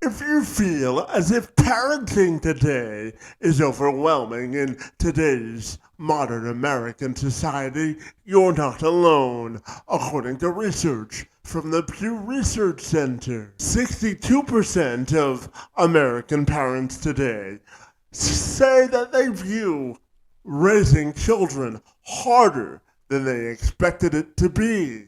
If you feel as if parenting today is overwhelming in today's modern American society, you're not alone. According to research from the Pew Research Center, 62% of American parents today say that they view raising children harder than they expected it to be.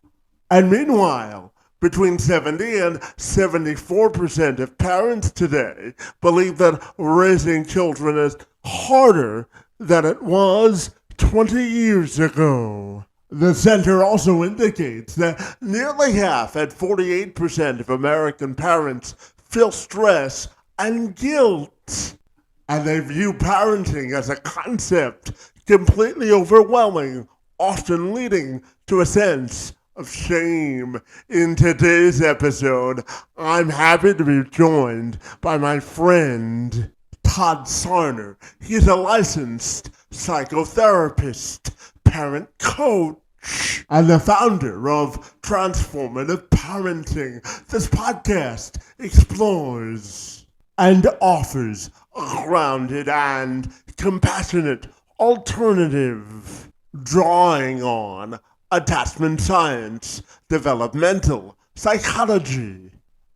And meanwhile, between 70 and 74% of parents today believe that raising children is harder than it was 20 years ago. The center also indicates that nearly half, at 48% of American parents, feel stress and guilt. And they view parenting as a concept completely overwhelming, often leading to a sense of shame. In today's episode, I'm happy to be joined by my friend, Todd Sarner. He's a licensed psychotherapist, parent coach, and the founder of Transformative Parenting. This podcast explores and offers a grounded and compassionate alternative, drawing on attachment science, developmental psychology,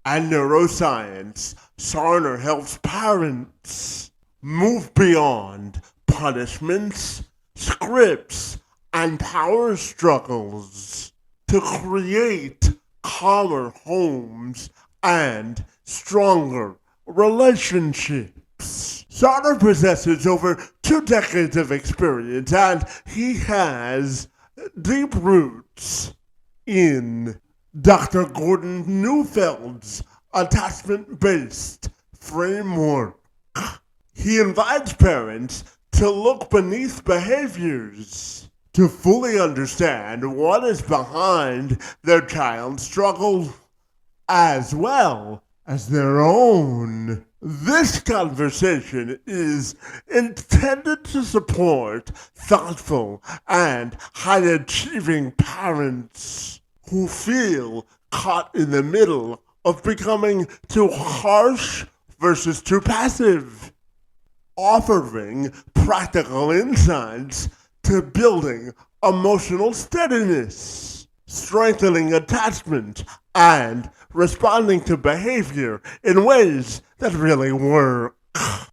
and neuroscience. Sarner helps parents move beyond punishments, scripts, and power struggles to create calmer homes and stronger relationships. Sarner possesses over 2 decades of experience, and he has deep roots in Dr. Gordon Neufeld's attachment-based framework. He invites parents to look beneath behaviors to fully understand what is behind their child's struggle as well as their own. This conversation is intended to support thoughtful and high-achieving parents who feel caught in the middle of becoming too harsh versus too passive, offering practical insights to building emotional steadiness, strengthening attachment, and responding to behavior in ways that really work.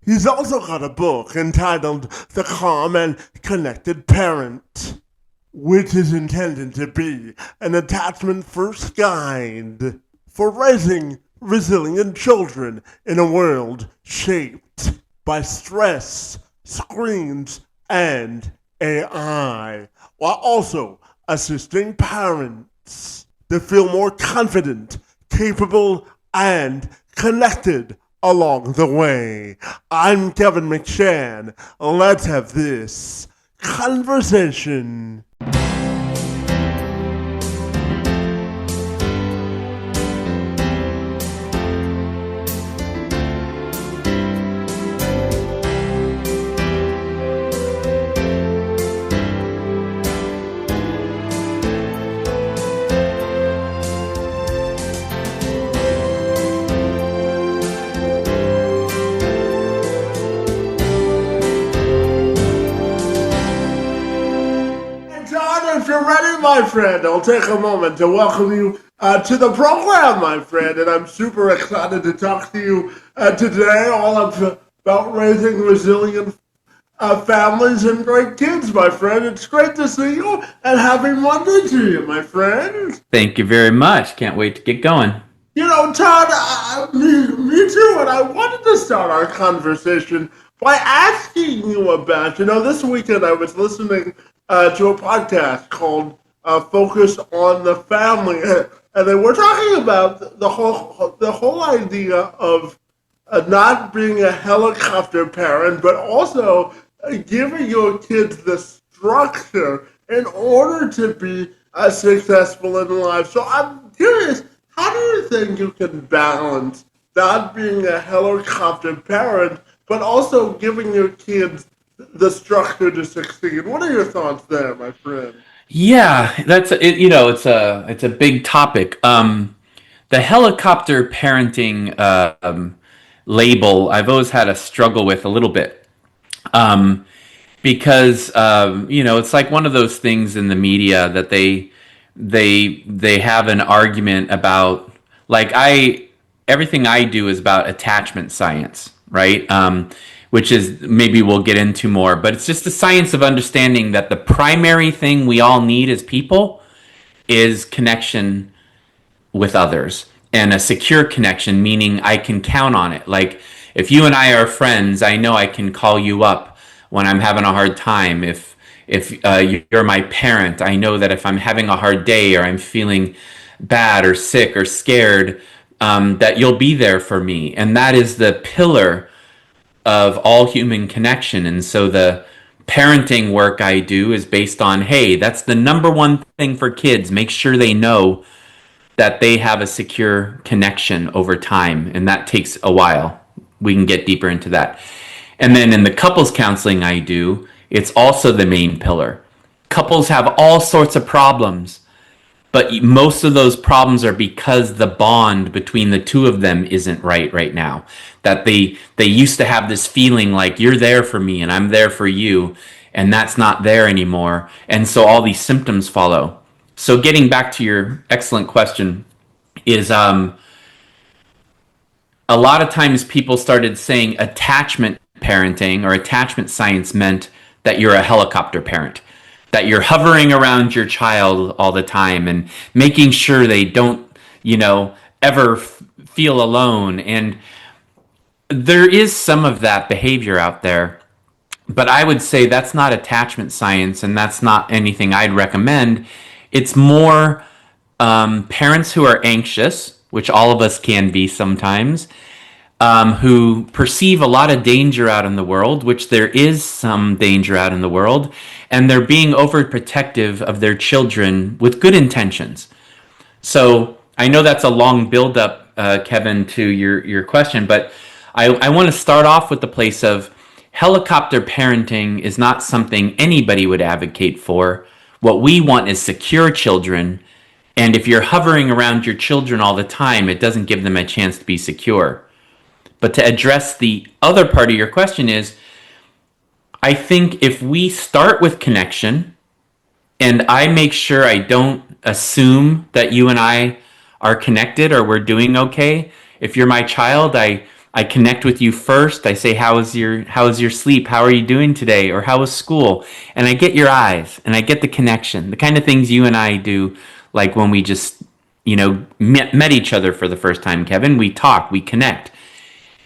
He's also got a book entitled The Calm and Connected Parent, which is intended to be an attachment-first guide for raising resilient children in a world shaped by stress, screens, and AI, while also assisting parents to feel more confident, capable, and connected along the way. I'm Kevin McShann. Let's have this conversation. My friend, I'll take a moment to welcome you to the program, my friend, and I'm super excited to talk to you today all about raising resilient families and great kids, my friend. It's great to see you and happy Monday to you, my friend. Thank you very much. Can't wait to get going. You know, Todd, me too, and I wanted to start our conversation by asking you about, this weekend I was listening to a podcast called Focus on the Family, and they were talking about the whole idea of not being a helicopter parent, but also giving your kids the structure in order to be successful in life. So I'm curious, how do you think you can balance not being a helicopter parent, but also giving your kids the structure to succeed? What are your thoughts there, my friend? Yeah, it's a big topic. The helicopter parenting label, I've always had a struggle with a little bit. Um, because it's like one of those things in the media that they have an argument about, like, I everything I do is about attachment science, right? Which is, maybe we'll get into more, but it's just the science of understanding that the primary thing we all need as people is connection with others, and a secure connection, meaning I can count on it. Like, if you and I are friends, I know I can call you up when I'm having a hard time. If you're my parent, I know that if I'm having a hard day or I'm feeling bad or sick or scared, that you'll be there for me. And that is the pillar of all human connection. And so the parenting work I do is based on, hey, that's the number one thing for kids. Make sure they know that they have a secure connection over time, and that takes a while. We can get deeper into that. And then in the couples counseling I do, it's also the main pillar. Couples have all sorts of problems, but most of those problems are because the bond between the two of them isn't right now. That they used to have this feeling like you're there for me and I'm there for you, and that's not there anymore. And so all these symptoms follow. So getting back to your excellent question is, a lot of times people started saying attachment parenting or attachment science meant that you're a helicopter parent, that you're hovering around your child all the time and making sure they don't, ever feel alone. And there is some of that behavior out there, but I would say that's not attachment science, and that's not anything I'd recommend. It's more parents who are anxious, which all of us can be sometimes, who perceive a lot of danger out in the world, which there is some danger out in the world, and they're being overprotective of their children with good intentions. So I know that's a long build-up, Kevin, to your question, but I want to start off with the place of helicopter parenting is not something anybody would advocate for. What we want is secure children. And if you're hovering around your children all the time, it doesn't give them a chance to be secure. But to address the other part of your question is, I think if we start with connection, and I make sure I don't assume that you and I are connected or we're doing okay. If you're my child, I connect with you first. I say, how is your sleep? How are you doing today? Or how was school? And I get your eyes and I get the connection, the kind of things you and I do, like when we just, met each other for the first time, Kevin. We talk, we connect.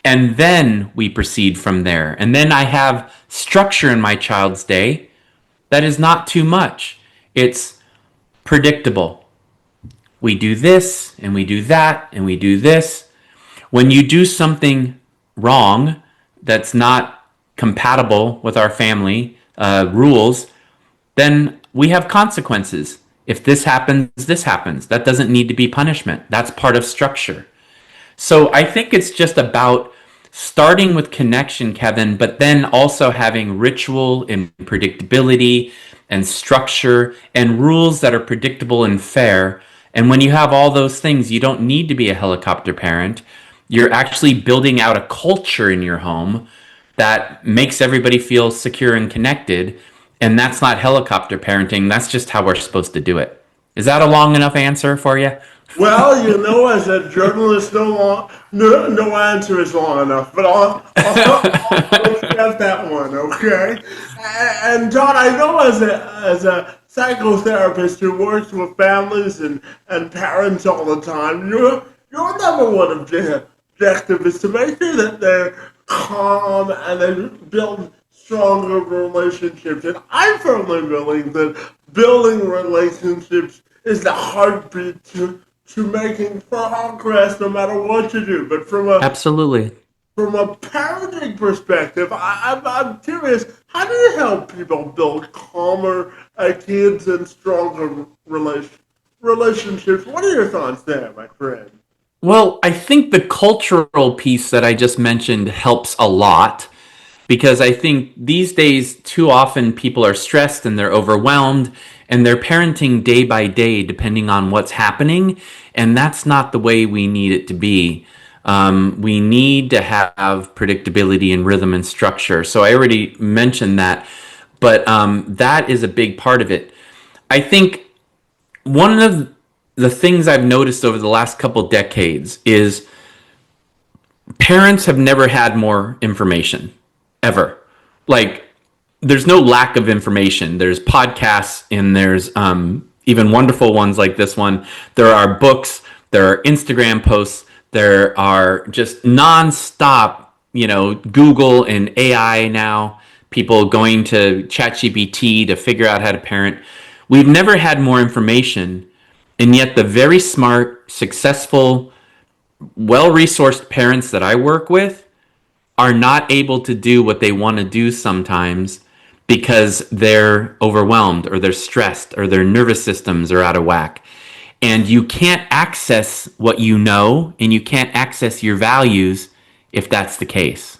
And then we proceed from there. And then I have structure in my child's day that is not too much. It's predictable. We do this, and we do that, and we do this. When you do something wrong that's not compatible with our family rules, then we have consequences. If this happens, this happens. That doesn't need to be punishment. That's part of structure. So I think it's just about starting with connection, Kevin, but then also having ritual and predictability and structure and rules that are predictable and fair. And when you have all those things, you don't need to be a helicopter parent. You're actually building out a culture in your home that makes everybody feel secure and connected. And that's not helicopter parenting. That's just how we're supposed to do it. Is that a long enough answer for you? Well, as a journalist, no answer is long enough, but I'll accept that one, okay? And Todd, I know as a psychotherapist who works with families and parents all the time, your number one objective is to make sure that they're calm and they build stronger relationships. And I firmly believe that building relationships is the heartbeat to making progress no matter what you do. But Absolutely. from a parenting perspective, I'm curious, how do you help people build calmer kids and stronger relationships? What are your thoughts there, my friend? Well, I think the cultural piece that I just mentioned helps a lot, because I think these days too often people are stressed and they're overwhelmed and they're parenting day by day depending on what's happening, and that's not the way we need it to be. We need to have predictability and rhythm and structure. So I already mentioned that, but that is a big part of it. I think one of the things I've noticed over the last couple decades is parents have never had more information ever. Like, there's no lack of information. There's podcasts and there's even wonderful ones like this one. There are books, there are Instagram posts, there are just nonstop, Google and AI now, people going to ChatGPT to figure out how to parent. We've never had more information, and yet the very smart, successful, well-resourced parents that I work with are not able to do what they want to do sometimes because they're overwhelmed or they're stressed or their nervous systems are out of whack. And you can't access what you know and you can't access your values if that's the case,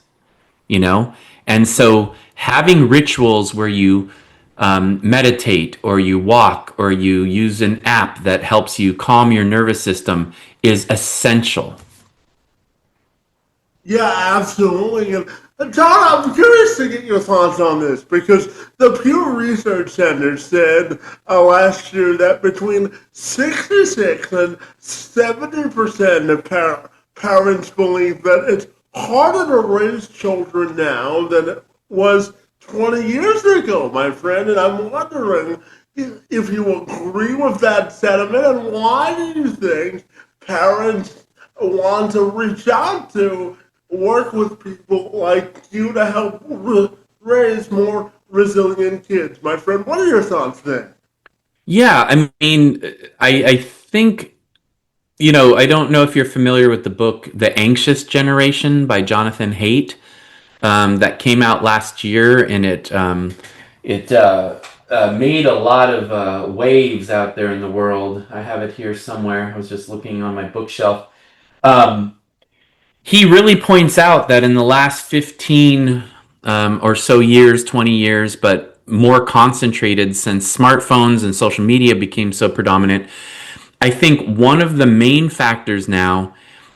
you know? And so having rituals where you meditate or you walk or you use an app that helps you calm your nervous system is essential. Yeah, absolutely. And Todd, I'm curious to get your thoughts on this because the Pew Research Center said last year that between 66 and 70% of parents believe that it's harder to raise children now than it was 20 years ago, my friend. And I'm wondering if you agree with that sentiment and why do you think parents want to reach out to work with people like you to help raise more resilient kids, my friend? What are your thoughts there? Yeah, I mean, I think, I don't know if you're familiar with the book The Anxious Generation by Jonathan Haidt, that came out last year, and it made a lot of waves out there in the world. I have it here somewhere. I was just looking on my bookshelf. Um, he really points out that in the last 15 or so years, 20 years, but more concentrated since smartphones and social media became so predominant, I think one of the main factors now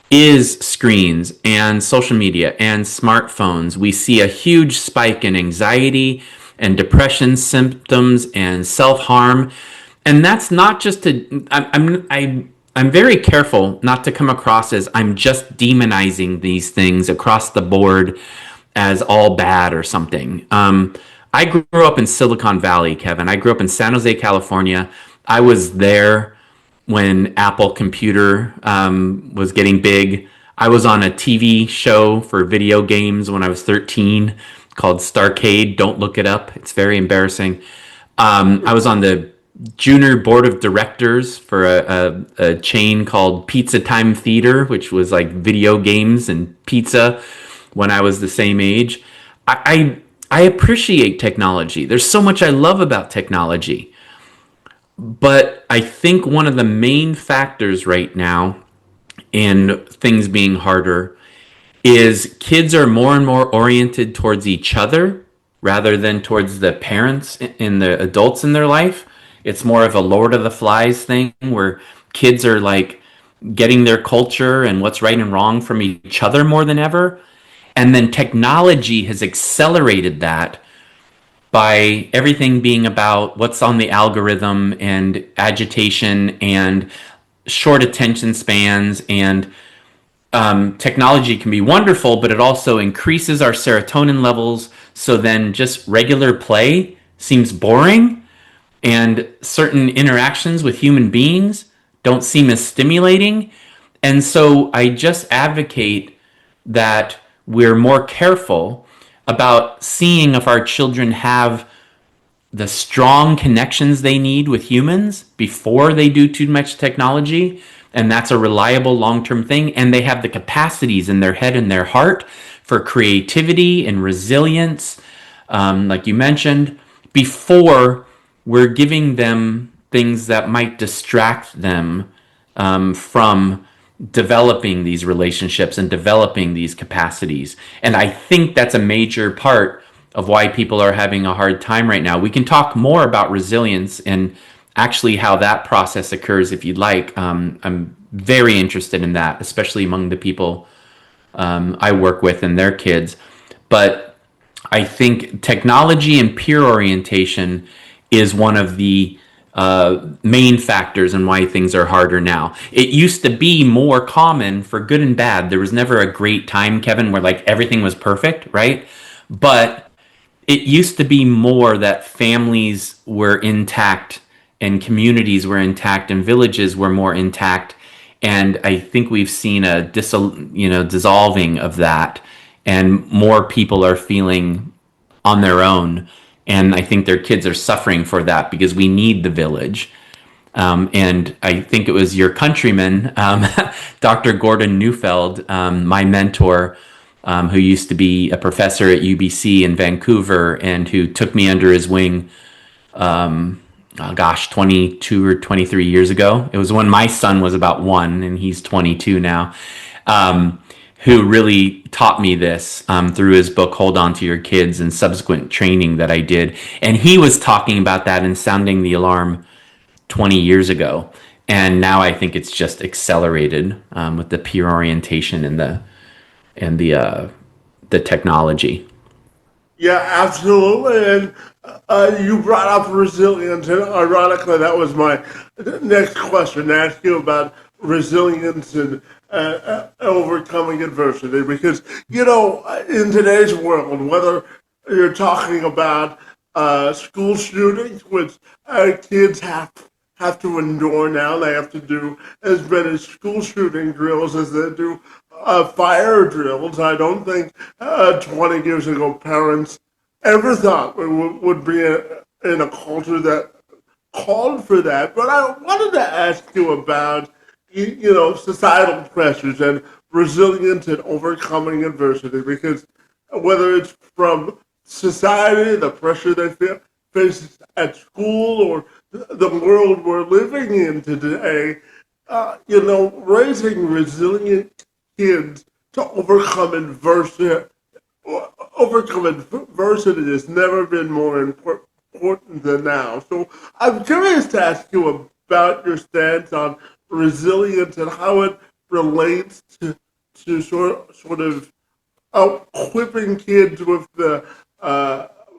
is screens and social media and smartphones. We see a huge spike in anxiety and depression symptoms and self-harm. And that's not just to, I'm very careful not to come across as I'm just demonizing these things across the board as all bad or something. I grew up in Silicon Valley, Kevin. I grew up in San Jose, California. I was there when Apple Computer was getting big. I was on a TV show for video games when I was 13 called Starcade. Don't look it up. It's very embarrassing. I was on the junior board of directors for a chain called Pizza Time Theater, which was like video games and pizza when I was the same age. I appreciate technology. There's so much I love about technology. But I think one of the main factors right now in things being harder is kids are more and more oriented towards each other rather than towards the parents and the adults in their life. It's more of a Lord of the Flies thing where kids are like getting their culture and what's right and wrong from each other more than ever. And then technology has accelerated that by everything being about what's on the algorithm and agitation and short attention spans. And technology can be wonderful, but it also increases our serotonin levels. So then just regular play seems boring, and certain interactions with human beings don't seem as stimulating. And so I just advocate that we're more careful about seeing if our children have the strong connections they need with humans before they do too much technology. And that's a reliable long-term thing. And they have the capacities in their head and their heart for creativity and resilience, like you mentioned, before we're giving them things that might distract them from developing these relationships and developing these capacities. And I think that's a major part of why people are having a hard time right now. We can talk more about resilience and actually how that process occurs if you'd like. I'm very interested in that, especially among the people I work with and their kids. But I think technology and peer orientation is one of the main factors in why things are harder now. It used to be more common for good and bad. There was never a great time, Kevin, where like everything was perfect, right? But it used to be more that families were intact and communities were intact and villages were more intact. And I think we've seen a dissolving of that, and more people are feeling on their own. And I think their kids are suffering for that because we need the village. And I think it was your countryman, Dr. Gordon Neufeld, my mentor, who used to be a professor at UBC in Vancouver and who took me under his wing, 22 or 23 years ago. It was when my son was about 1 and he's 22 now, who really taught me this through his book, Hold On to Your Kids, and subsequent training that I did. And he was talking about that and sounding the alarm 20 years ago. And now I think it's just accelerated with the peer orientation and the technology. Yeah, absolutely. And you brought up resilience, and ironically, that was my next question to ask you about resilience and overcoming adversity. Because, in today's world, whether you're talking about school shootings, which kids have to endure now, they have to do as many school shooting drills as they do fire drills. I don't think 20 years ago parents ever thought we would be in a culture that called for that. But I wanted to ask you about, societal pressures and resilience and overcoming adversity, because whether it's from society, the pressure they face at school, or the world we're living in today, raising resilient kids to overcome adversity has never been more important than now. So I'm curious to ask you about your stance on resilience and how it relates to sort of equipping kids with the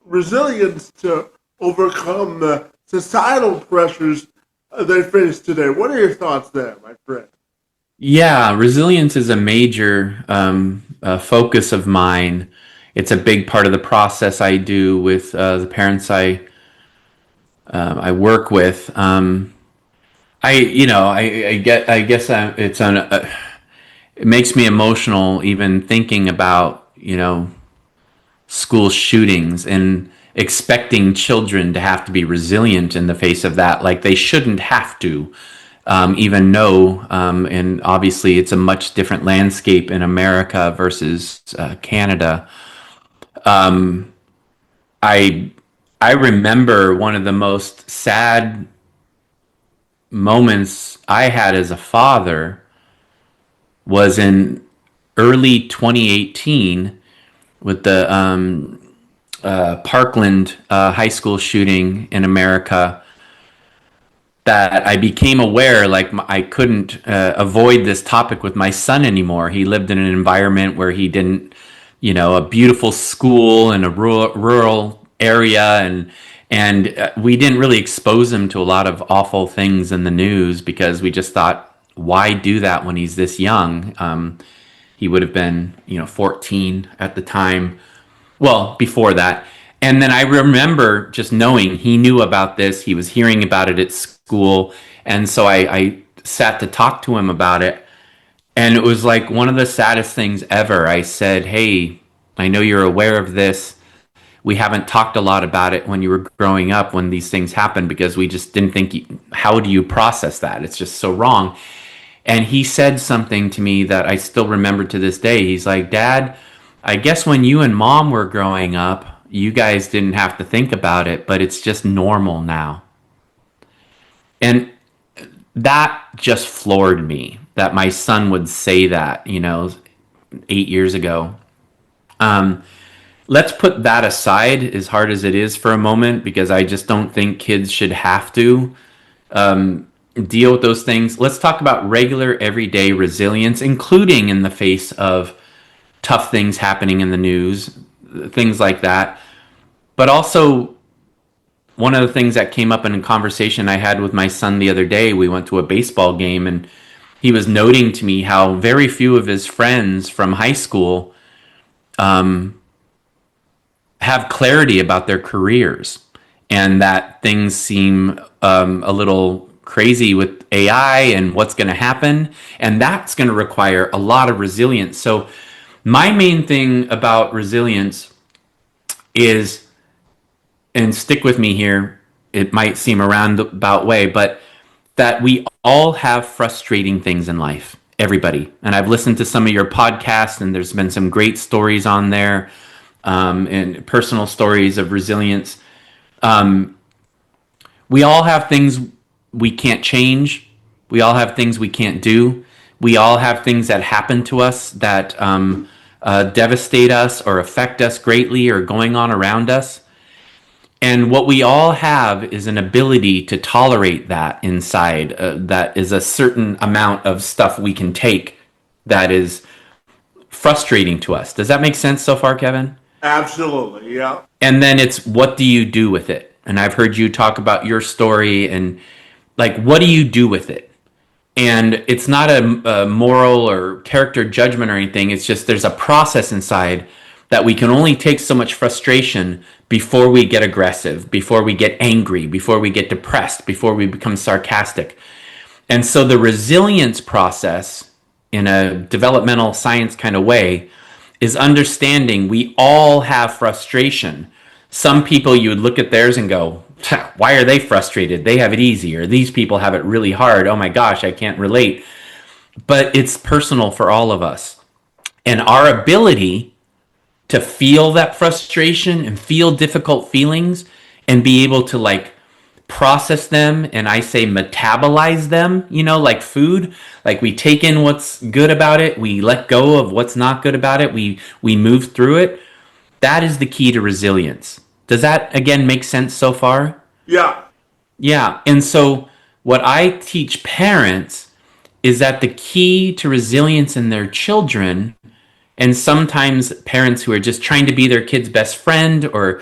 resilience to overcome the societal pressures they face today. What are your thoughts there, my friend? Yeah, resilience is a major focus of mine. It's a big part of the process I do with the parents I work with. I guess it makes me emotional even thinking about school shootings and expecting children to have to be resilient in the face of that. Like they shouldn't have to even know. And obviously, it's a much different landscape in America versus Canada. I I remember one of the most sad moments I had as a father was in early 2018 with the Parkland high school shooting in America, that I became aware like I couldn't avoid this topic with my son anymore. He lived in an environment where he didn't, a beautiful school in a rural area, and we didn't really expose him to a lot of awful things in the news because we just thought, why do that when he's this young? He would have been, 14 at the time. Well, before that. And then I remember just knowing he knew about this. He was hearing about it at school. And so I sat to talk to him about it. And it was like one of the saddest things ever. I said, hey, I know you're aware of this. We haven't talked a lot about it when you were growing up, when these things happened, because we just didn't think, how do you process that? It's just so wrong. And he said something to me that I still remember to this day. He's like, Dad, I guess when you and Mom were growing up, you guys didn't have to think about it, but it's just normal now. And that just floored me. that my son would say that, 8 years ago. Let's put that aside, as hard as it is, for a moment, because I just don't think kids should have to deal with those things. Let's talk about regular, everyday resilience, including in the face of tough things happening in the news, things like that. But also, one of the things that came up in a conversation I had with my son the other day, we went to a baseball game, and he was noting to me how very few of his friends from high school have clarity about their careers, and that things seem a little crazy with AI and what's going to happen. And that's going to require a lot of resilience. So my main thing about resilience is, and stick with me here, it might seem a roundabout way, but that we all have frustrating things in life. Everybody. And I've listened to some of your podcasts, and there's been some great stories on there, and personal stories of resilience. We all have things we can't change. We all have things we can't do. We all have things that happen to us that devastate us or affect us greatly or going on around us. And what we all have is an ability to tolerate that inside. That is a certain amount of stuff we can take that is frustrating to us. Does that make sense so far, Kevin? Absolutely, yeah. And then it's, what do you do with it? And I've heard you talk about your story, and like, what do you do with it? And it's not a moral or character judgment or anything. It's just there's a process inside that we can only take so much frustration before we get aggressive, before we get angry, before we get depressed, before we become sarcastic. And so the resilience process, in a developmental science kind of way, is understanding we all have frustration. Some people, you would look at theirs and go, why are they frustrated? They have it easy. Or these people have it really hard. Oh my gosh, I can't relate. But it's personal for all of us. And our ability to feel that frustration and feel difficult feelings and be able to like process them, and I say metabolize them, like food. Like, we take in what's good about it, we let go of what's not good about it, we move through it. That is the key to resilience. Does that again make sense so far? Yeah. Yeah. And so what I teach parents is that the key to resilience in their children, and sometimes parents who are just trying to be their kid's best friend, or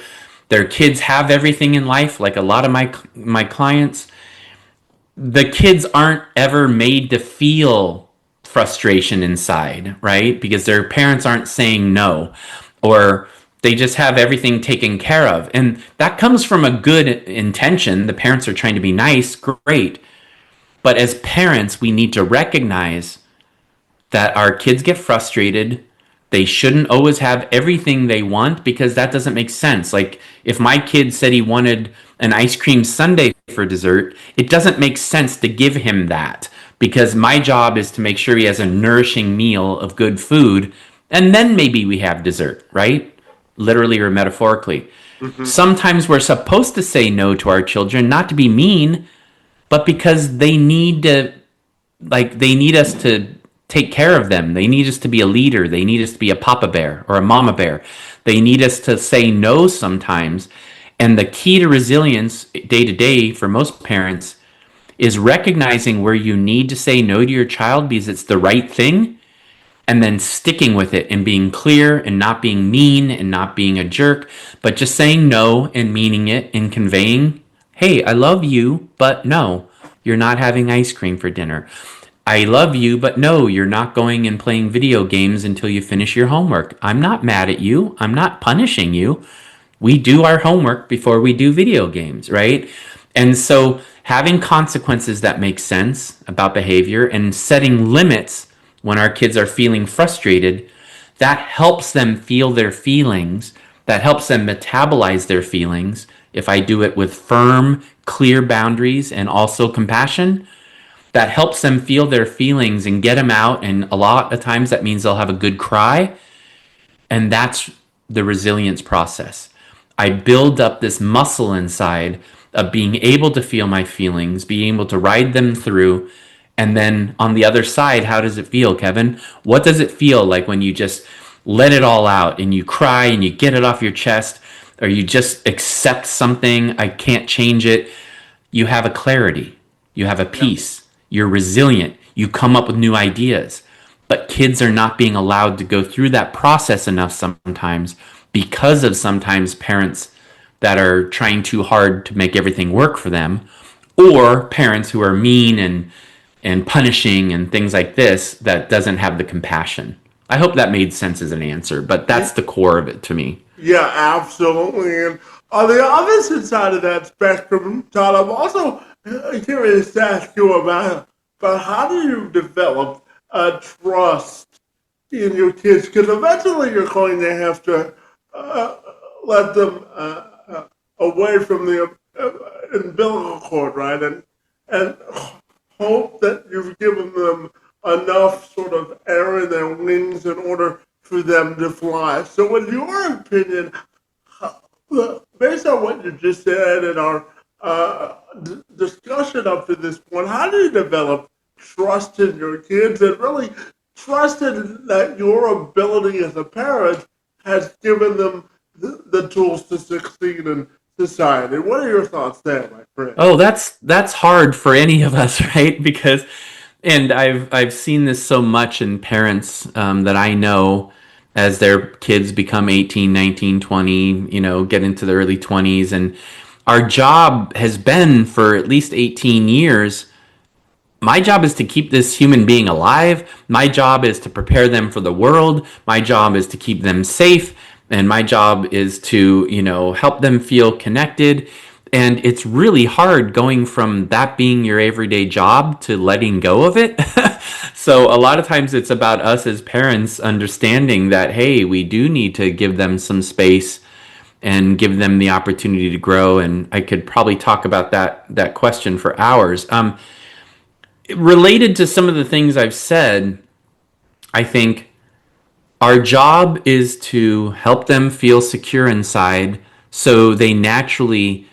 their kids have everything in life, like a lot of my clients, the kids aren't ever made to feel frustration inside, right? Because their parents aren't saying no, or they just have everything taken care of. And that comes from a good intention. The parents are trying to be nice, great. But as parents, we need to recognize that our kids get frustrated. They shouldn't always have everything they want, because that doesn't make sense. Like, if my kid said he wanted an ice cream sundae for dessert, it doesn't make sense to give him that, because my job is to make sure he has a nourishing meal of good food, and then maybe we have dessert, right? Literally or metaphorically. Mm-hmm. Sometimes we're supposed to say no to our children, not to be mean, but because they need us to take care of them. They need us to be a leader. They need us to be a papa bear or a mama bear. They need us to say no sometimes. And the key to resilience day to day for most parents is recognizing where you need to say no to your child because it's the right thing, and then sticking with it and being clear and not being mean and not being a jerk, but just saying no and meaning it and conveying, hey, I love you, but no, you're not having ice cream for dinner. I love you, but no, you're not going and playing video games until you finish your homework. I'm not mad at you. I'm not punishing you. We do our homework before we do video games, right? And so having consequences that make sense about behavior and setting limits when our kids are feeling frustrated, that helps them feel their feelings, that helps them metabolize their feelings. If I do it with firm, clear boundaries and also compassion, that helps them feel their feelings and get them out. And a lot of times that means they'll have a good cry. And that's the resilience process. I build up this muscle inside of being able to feel my feelings, being able to ride them through, And then on the other side, how does it feel, Kevin? What does it feel like when you just let it all out and you cry and you get it off your chest, or you just accept something, I can't change it? You have a clarity, you have a Yeah. peace, you're resilient, you come up with new ideas. But kids are not being allowed to go through that process enough sometimes because of sometimes parents that are trying too hard to make everything work for them, or parents who are mean and punishing and things like this that doesn't have the compassion. I hope that made sense as an answer, but that's the core of it to me. Yeah, absolutely. And on the opposite side of that spectrum, Todd, I'm also curious to ask you about how do you develop trust in your kids? Because eventually you're going to have to uh, let them away from the umbilical cord, right? And hope that you've given them enough sort of air in their wings in order for them to fly. So, in your opinion, based on what you just said and our discussion up to this point, how do you develop trust in your kids and really trust in that your ability as a parent has given them the tools to succeed in society? What are your thoughts there, my friend? Oh, that's hard for any of us, right? Because, and I've seen this so much in parents that I know as their kids become 18, 19, 20, get into the early 20s. And our job has been for at least 18 years. My job is to keep this human being alive. My job is to prepare them for the world. My job is to keep them safe. And my job is to, help them feel connected. And it's really hard going from that being your everyday job to letting go of it. So a lot of times it's about us as parents understanding that, hey, we do need to give them some space and give them the opportunity to grow. And I could probably talk about that question for hours. Related to some of the things I've said, I think our job is to help them feel secure inside so they naturally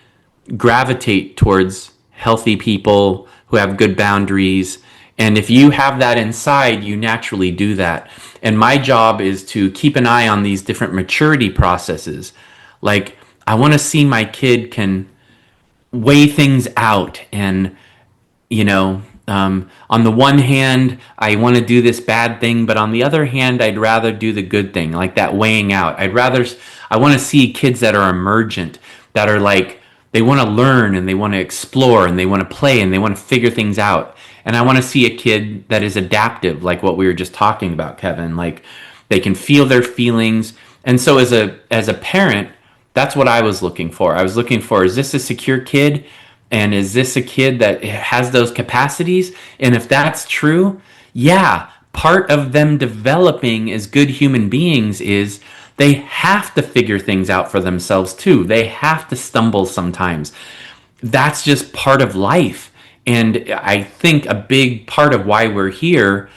gravitate towards healthy people who have good boundaries. And if you have that inside, you naturally do that. And my job is to keep an eye on these different maturity processes. Like, I want to see my kid can weigh things out and on the one hand, I want to do this bad thing, but on the other hand, I'd rather do the good thing, like that weighing out. I want to see kids that are emergent, that are like, they want to learn and they want to explore and they want to play and they want to figure things out. And I want to see a kid that is adaptive, like what we were just talking about, Kevin. Like, they can feel their feelings. And so as a parent, that's what I was looking for. I was looking for, is this a secure kid? And is this a kid that has those capacities? And if that's true, yeah, part of them developing as good human beings is they have to figure things out for themselves too. They have to stumble sometimes. That's just part of life. And I think a big part of why we're here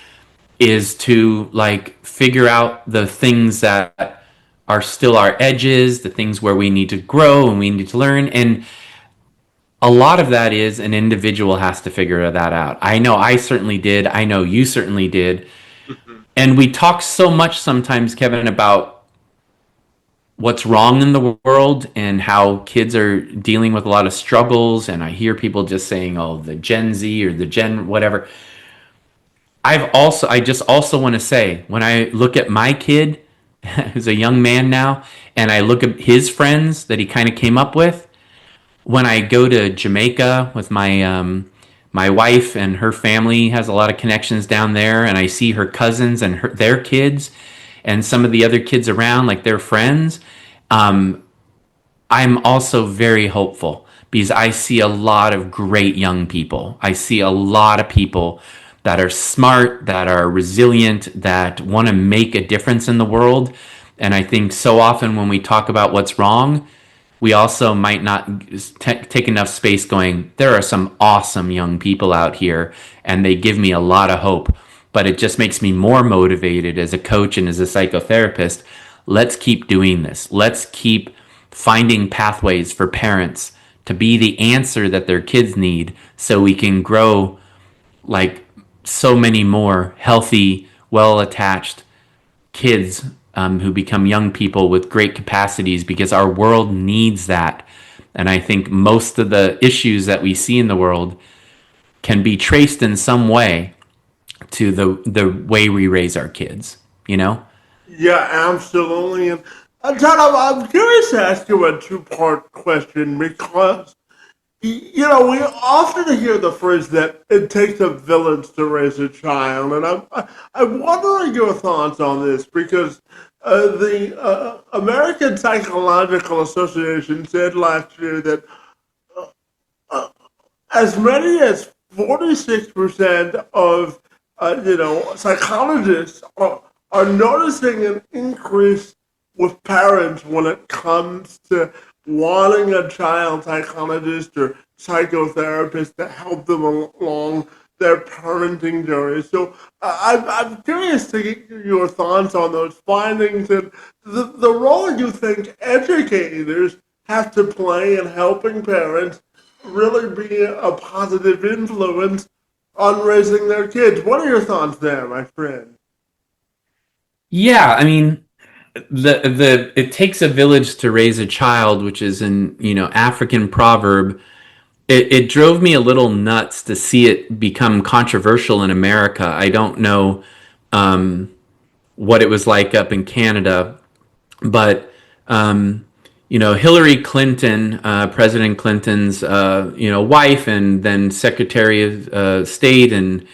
is to like figure out the things that are still our edges, the things where we need to grow and we need to learn. And a lot of that is an individual has to figure that out. I know I certainly did. I know you certainly did. And we talk so much sometimes, Kevin, about what's wrong in the world and how kids are dealing with a lot of struggles. And I hear people just saying, oh, the Gen Z or the Gen whatever. I just also want to say, when I look at my kid, who's a young man now, and I look at his friends that he kind of came up with, when I go to Jamaica with my wife, and her family has a lot of connections down there, and I see her cousins and their kids and some of the other kids around, like their friends, I'm also very hopeful because I see a lot of great young people. I see a lot of people that are smart, that are resilient, that want to make a difference in the world. And I think so often when we talk about what's wrong, we also might not take enough space going, there are some awesome young people out here and they give me a lot of hope. But it just makes me more motivated as a coach and as a psychotherapist. Let's keep doing this. Let's keep finding pathways for parents to be the answer that their kids need so we can grow like so many more healthy, well attached kids who become young people with great capacities because our world needs that. And I think most of the issues that we see in the world can be traced in some way to the way we raise our kids, you know? Yeah, absolutely. And Todd, I'm curious to ask you a two-part question because we often hear the phrase that it takes a village to raise a child, and I'm wondering your thoughts on this because the American Psychological Association said last year that as many as 46% of psychologists are noticing an increase with parents when it comes to wanting a child psychologist or psychotherapist to help them along their parenting journey. So I'm curious to get your thoughts on those findings and the role you think educators have to play in helping parents really be a positive influence on raising their kids. What are your thoughts there, my friend? Yeah, I mean, the it takes a village to raise a child, which is an African proverb. It drove me a little nuts to see it become controversial in America. I don't know what it was like up in Canada, but Hillary Clinton, President Clinton's wife, and then Secretary of State and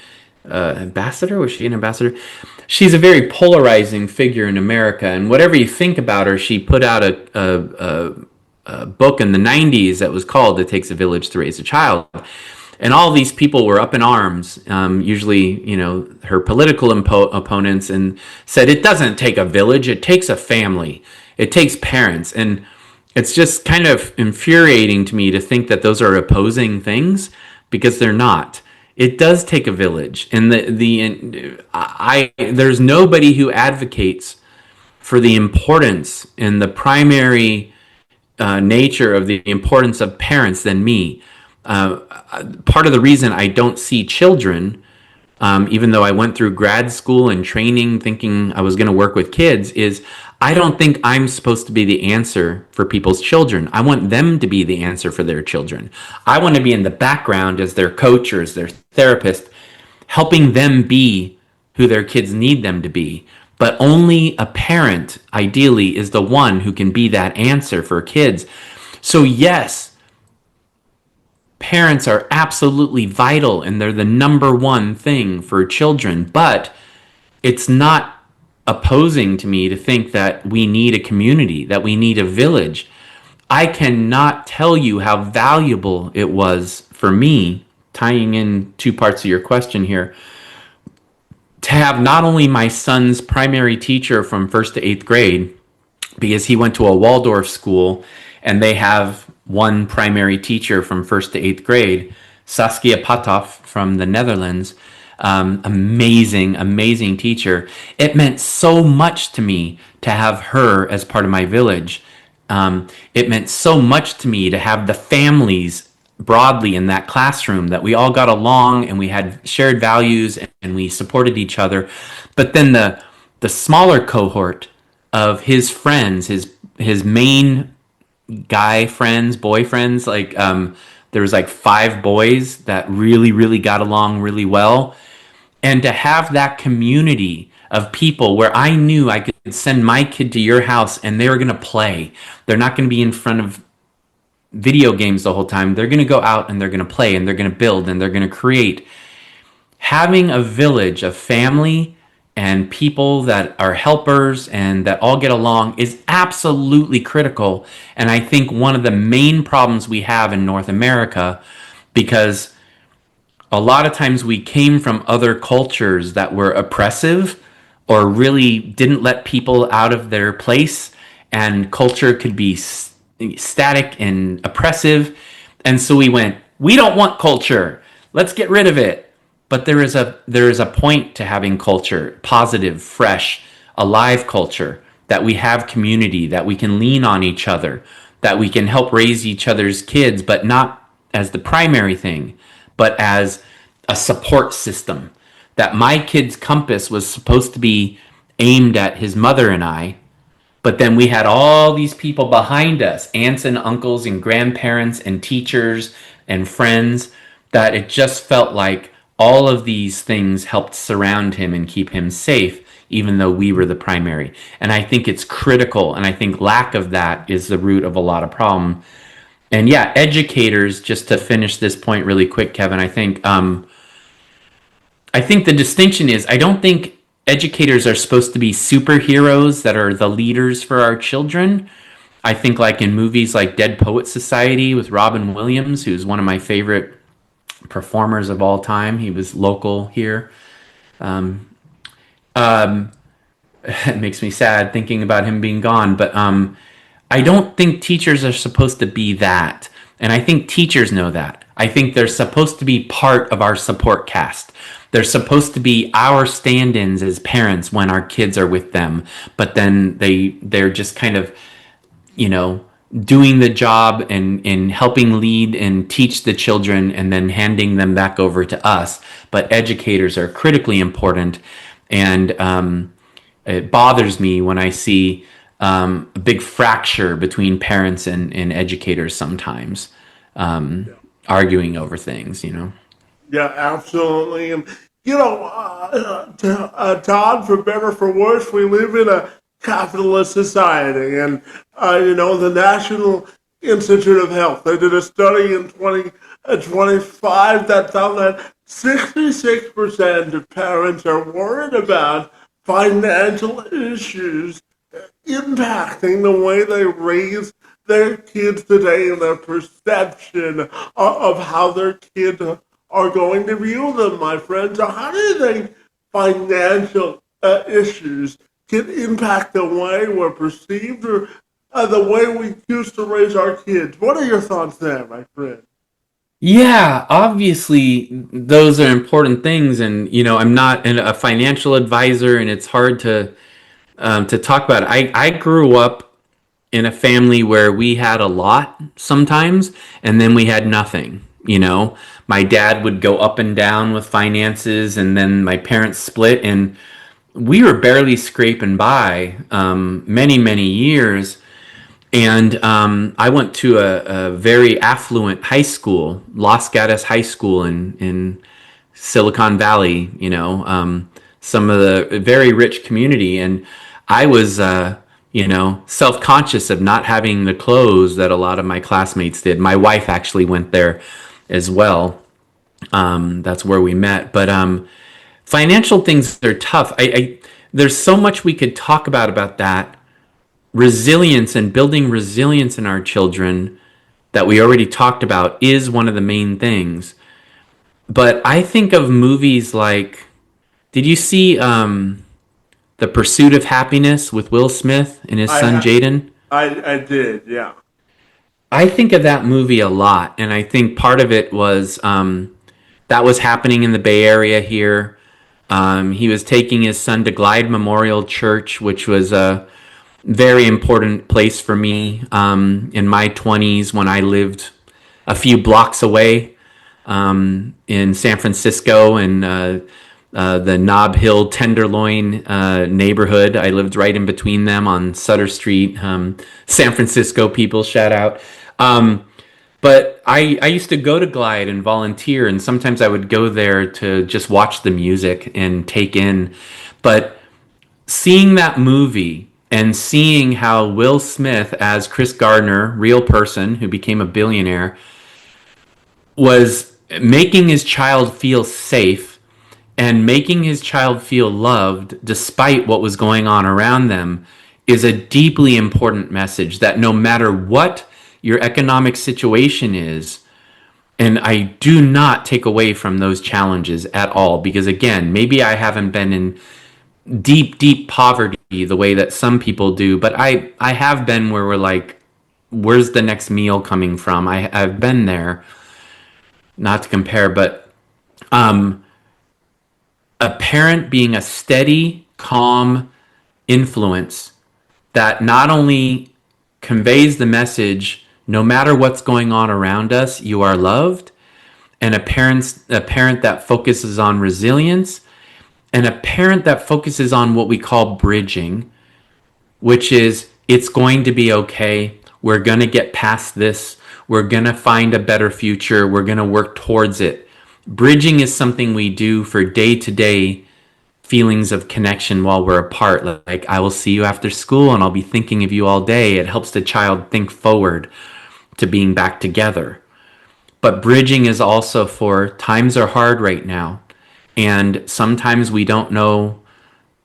ambassador. Was she an ambassador? She's a very polarizing figure in America, and whatever you think about her, she put out a book in the '90s that was called "It Takes a Village to Raise a Child." And all these people were up in arms, usually, her political opponents, and said, it doesn't take a village, it takes a family, it takes parents. And it's just kind of infuriating to me to think that those are opposing things because they're not. It does take a village. And there's nobody who advocates for the importance and the primary nature of the importance of parents than me. Part of the reason I don't see children, even though I went through grad school and training thinking I was going to work with kids, is I don't think I'm supposed to be the answer for people's children. I want them to be the answer for their children. I want to be in the background as their coach or as their therapist, helping them be who their kids need them to be. But only a parent, ideally, is the one who can be that answer for kids. So, yes, parents are absolutely vital and they're the number one thing for children, but it's not opposing to me to think that we need a community, that we need a village. I cannot tell you how valuable it was for me, tying in two parts of your question here, to have not only my son's primary teacher from first to eighth grade, because he went to a Waldorf school and they have one primary teacher from first to eighth grade, Saskia Patoff from the Netherlands. Amazing, amazing teacher. It meant so much to me to have her as part of my village. It meant so much to me to have the families broadly in that classroom, that we all got along and we had shared values and we supported each other. But then the smaller cohort of his friends, his main guy friends, boyfriends, like there was like 5 boys that really, really got along really well. And to have that community of people where I knew I could send my kid to your house and they were going to play. They're not going to be in front of video games the whole time. They're going to go out and they're going to play and they're going to build and they're going to create. Having a village of family and people that are helpers and that all get along is absolutely critical. And I think one of the main problems we have in North America, because a lot of times we came from other cultures that were oppressive or really didn't let people out of their place, and culture could be static and oppressive. And so we went, we don't want culture. Let's get rid of it. But there is a point to having culture, positive, fresh, alive culture, that we have community, that we can lean on each other, that we can help raise each other's kids, but not as the primary thing, but as a support system. that my kid's compass was supposed to be aimed at his mother and I, but then we had all these people behind us, aunts and uncles and grandparents and teachers and friends, that it just felt like all of these things helped surround him and keep him safe, even though we were the primary. And I think it's critical. And I think lack of that is the root of a lot of problem. And yeah, educators, just to finish this point really quick, Kevin, I think the distinction is, I don't think educators are supposed to be superheroes that are the leaders for our children. I think like in movies like Dead Poet Society with Robin Williams, who's one of my favorite performers of all time. He was local here. It makes me sad thinking about him being gone, but I don't think teachers are supposed to be that. And I think teachers know that. I think they're supposed to be part of our support cast. They're supposed to be our stand-ins as parents when our kids are with them. But then they're just kind of, doing the job and helping lead and teach the children and then handing them back over to us. But educators are critically important. And it bothers me when I see a big fracture between parents and educators sometimes, arguing over things. Yeah, absolutely. And, Todd, for better or for worse, we live in a capitalist society. And, the National Institute of Health, they did a study in 2025 that found that 66% of parents are worried about financial issues impacting the way they raise their kids today and their perception of how their kids are going to view them, my friends. So how do you think financial issues can impact the way we're perceived or the way we choose to raise our kids? What are your thoughts there, my friend? Yeah, obviously those are important things, and I'm not a financial advisor, and it's hard to talk about it. I grew up in a family where we had a lot sometimes, and then we had nothing. My dad would go up and down with finances, and then my parents split, and we were barely scraping by many, many years. And I went to a very affluent high school, Los Gatos High School in Silicon Valley, some of the very rich community. And I was, self-conscious of not having the clothes that a lot of my classmates did. My wife actually went there as well. That's where we met. But financial things are tough. There's so much we could talk about that. Resilience and building resilience in our children that we already talked about is one of the main things. But I think of movies like, did you see The Pursuit of Happiness with Will Smith and his son Jaden? I did, yeah. I think of that movie a lot, and I think part of it was that was happening in the Bay Area here. He was taking his son to Glide Memorial Church, which was a very important place for me in my 20s when I lived a few blocks away in San Francisco and the Nob Hill Tenderloin neighborhood. I lived right in between them on Sutter Street. San Francisco people, shout out. But I used to go to Glide and volunteer, and sometimes I would go there to just watch the music and take in. But seeing that movie and seeing how Will Smith as Chris Gardner, real person who became a billionaire, was making his child feel safe and making his child feel loved despite what was going on around them is a deeply important message that no matter what your economic situation is, and I do not take away from those challenges at all, because again, maybe I haven't been in deep poverty the way that some people do, but I have been where we're like, where's the next meal coming from? I've been there, not to compare, but a parent being a steady, calm influence that not only conveys the message, no matter what's going on around us, you are loved, and a parent that focuses on resilience, and and a parent that focuses on what we call bridging, which is it's going to be okay. We're going to get past this. We're going to find a better future. We're going to work towards it. Bridging is something we do for day to day feelings of connection while we're apart. Like, I will see you after school and I'll be thinking of you all day. It helps the child think forward to being back together. But bridging is also for times are hard right now. And sometimes we don't know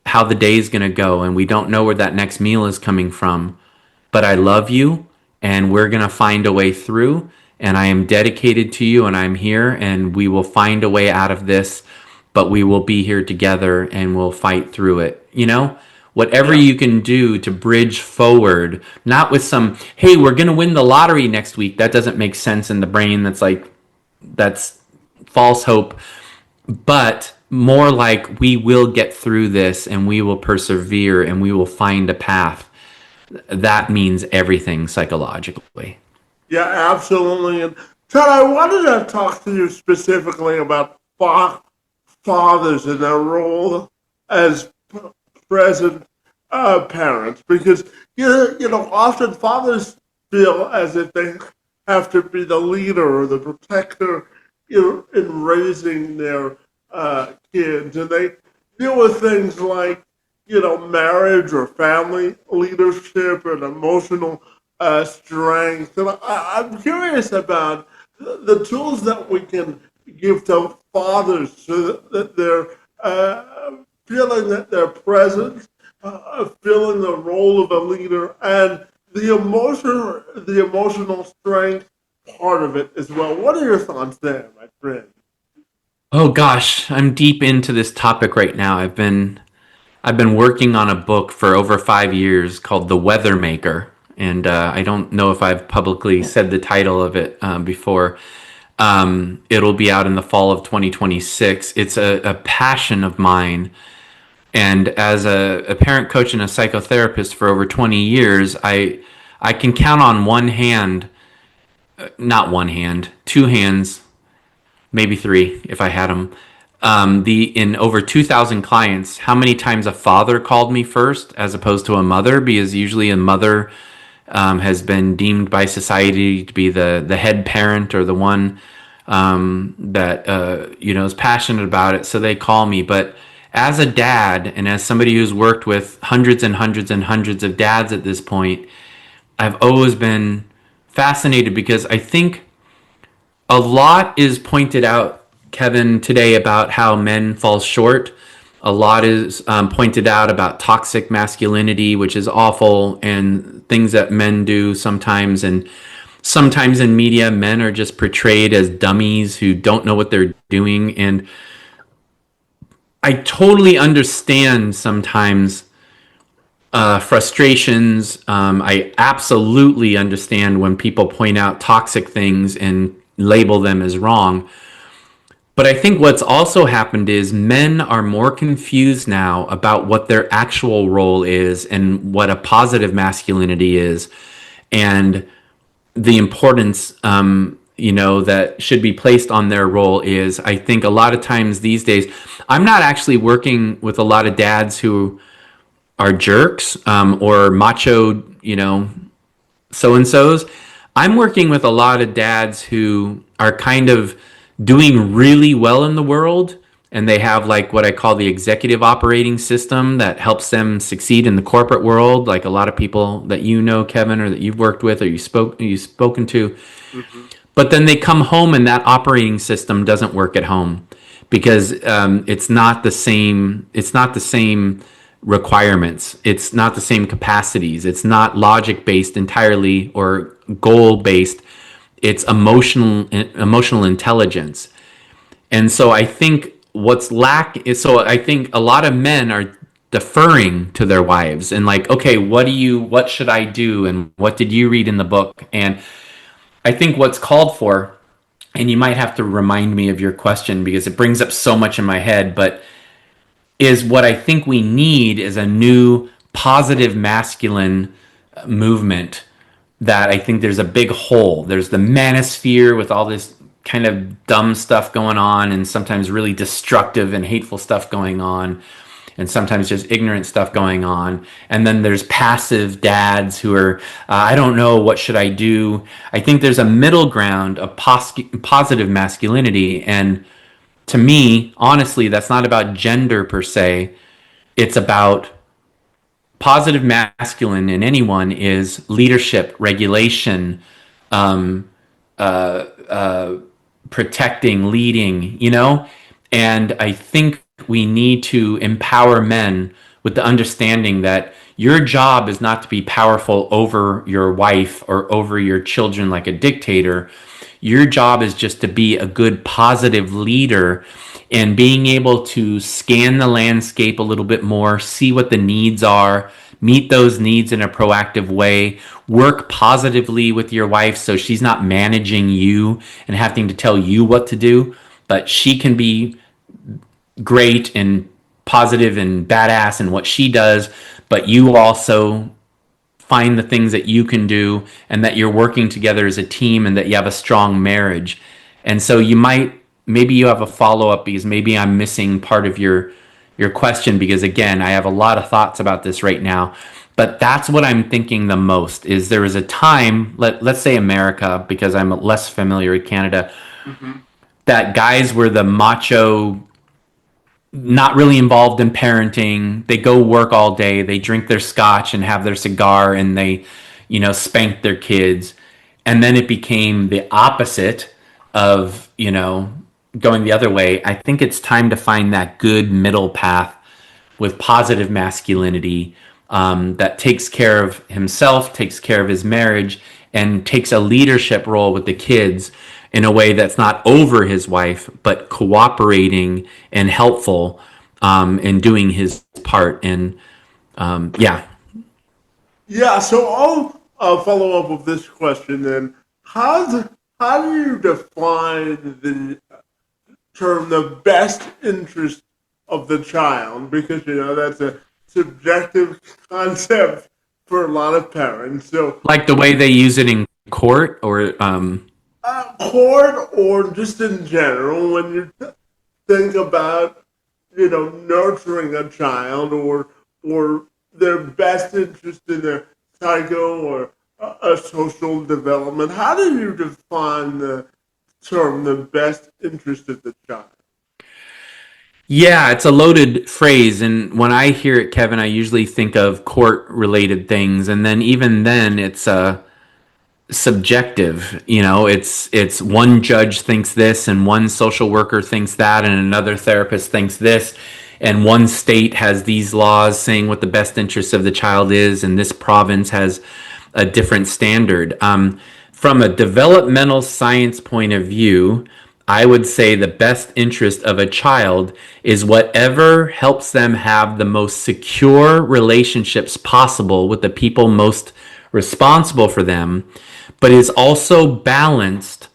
how the day is going to go and we don't know where that next meal is coming from. But I love you and we're going to find a way through. And I am dedicated to you and I'm here and we will find a way out of this, but we will be here together and we'll fight through it. You know, whatever Yeah. you can do to bridge forward, not with some, hey, we're going to win the lottery next week. That doesn't make sense in the brain. That's like, that's false hope, but more like we will get through this and we will persevere and we will find a path. That means everything psychologically. Yeah, absolutely. And Todd, I wanted to talk to you specifically about fathers and their role as present parents, because often fathers feel as if they have to be the leader or the protector in raising their kids, and they deal with things like marriage or family leadership and emotional strength. And I'm curious about the tools that we can give to fathers so that they're feeling that they're present, feeling the role of a leader, and the emotional strength part of it as well. What are your thoughts there, my friend? Oh gosh, I'm deep into this topic right now. I've been working on a book for over 5 years called The Weather Maker, and I don't know if I've publicly said the title of it before. It'll be out in the fall of 2026. It's a passion of mine, and as a parent coach and a psychotherapist for over 20 years, I can count on one hand, not one hand, two hands, maybe three if I had them. The in over 2,000 clients, how many times a father called me first as opposed to a mother? Because usually a mother has been deemed by society to be the head parent or the one that is passionate about it, so they call me. But as a dad and as somebody who's worked with hundreds and hundreds and hundreds of dads at this point, I've always been fascinated because I think a lot is pointed out, Kevin, today about how men fall short. A lot is pointed out about toxic masculinity, which is awful, and things that men do sometimes. And sometimes in media, men are just portrayed as dummies who don't know what they're doing. And I totally understand sometimes frustrations. I absolutely understand when people point out toxic things and label them as wrong. But I think what's also happened is men are more confused now about what their actual role is and what a positive masculinity is, and the importance, that should be placed on their role is, I think a lot of times these days, I'm not actually working with a lot of dads who are jerks or macho, so-and-sos. I'm working with a lot of dads who are kind of doing really well in the world, and they have like what I call the executive operating system that helps them succeed in the corporate world, like a lot of people that Kevin, or that you've worked with or you've spoken to. Mm-hmm. But then they come home and that operating system doesn't work at home because it's not the same. It's not the same requirements. It's not the same capacities. It's not logic based entirely or goal based. It's emotional intelligence. And so I think I think a lot of men are deferring to their wives and like, okay, what should I do? And what did you read in the book? And I think what's called for, and you might have to remind me of your question because it brings up so much in my head, but is what I think we need is a new positive masculine movement that I think there's a big hole. There's the manosphere with all this kind of dumb stuff going on, and sometimes really destructive and hateful stuff going on, and sometimes just ignorant stuff going on. And then there's passive dads who are, I don't know, what should I do? I think there's a middle ground of positive masculinity. And to me, honestly, that's not about gender per se. It's about positive masculine in anyone is leadership, regulation, um, protecting, leading, And I think we need to empower men with the understanding that your job is not to be powerful over your wife or over your children like a dictator. Your job is just to be a good positive leader and being able to scan the landscape a little bit more, see what the needs are, meet those needs in a proactive way, work positively with your wife so she's not managing you and having to tell you what to do, but she can be great and positive and badass in what she does, but you also find the things that you can do and that you're working together as a team and that you have a strong marriage. And so maybe you have a follow-up because maybe I'm missing part of your question, because again, I have a lot of thoughts about this right now. But that's what I'm thinking the most is there was a time, let's say America, because I'm less familiar with Canada, that guys were the macho, not really involved in parenting. They go work all day. They drink their scotch and have their cigar, and they, spank their kids. And then it became the opposite of, going the other way. I think it's time to find that good middle path with positive masculinity, that takes care of himself, takes care of his marriage, and takes a leadership role with the kids in a way that's not over his wife, but cooperating and helpful, in doing his part. And yeah. Yeah, so I'll follow up with this question then. How do you define the term the best interest of the child? Because, that's a subjective concept for a lot of parents. So, Like the way they use it in court, or court or just in general, when you think about, nurturing a child or their best interest in their psycho or a social development, how do you define the term the best interest of the child? yeah, it's a loaded phrase. And when I hear it, Kevin, I usually think of court related things. And then even then, it's subjective. It's one judge thinks this, and one social worker thinks that, and another therapist thinks this, and one state has these laws saying what the best interest of the child is, and this province has a different standard. From a developmental science point of view, I would say the best interest of a child is whatever helps them have the most secure relationships possible with the people most responsible for them, but is also balanced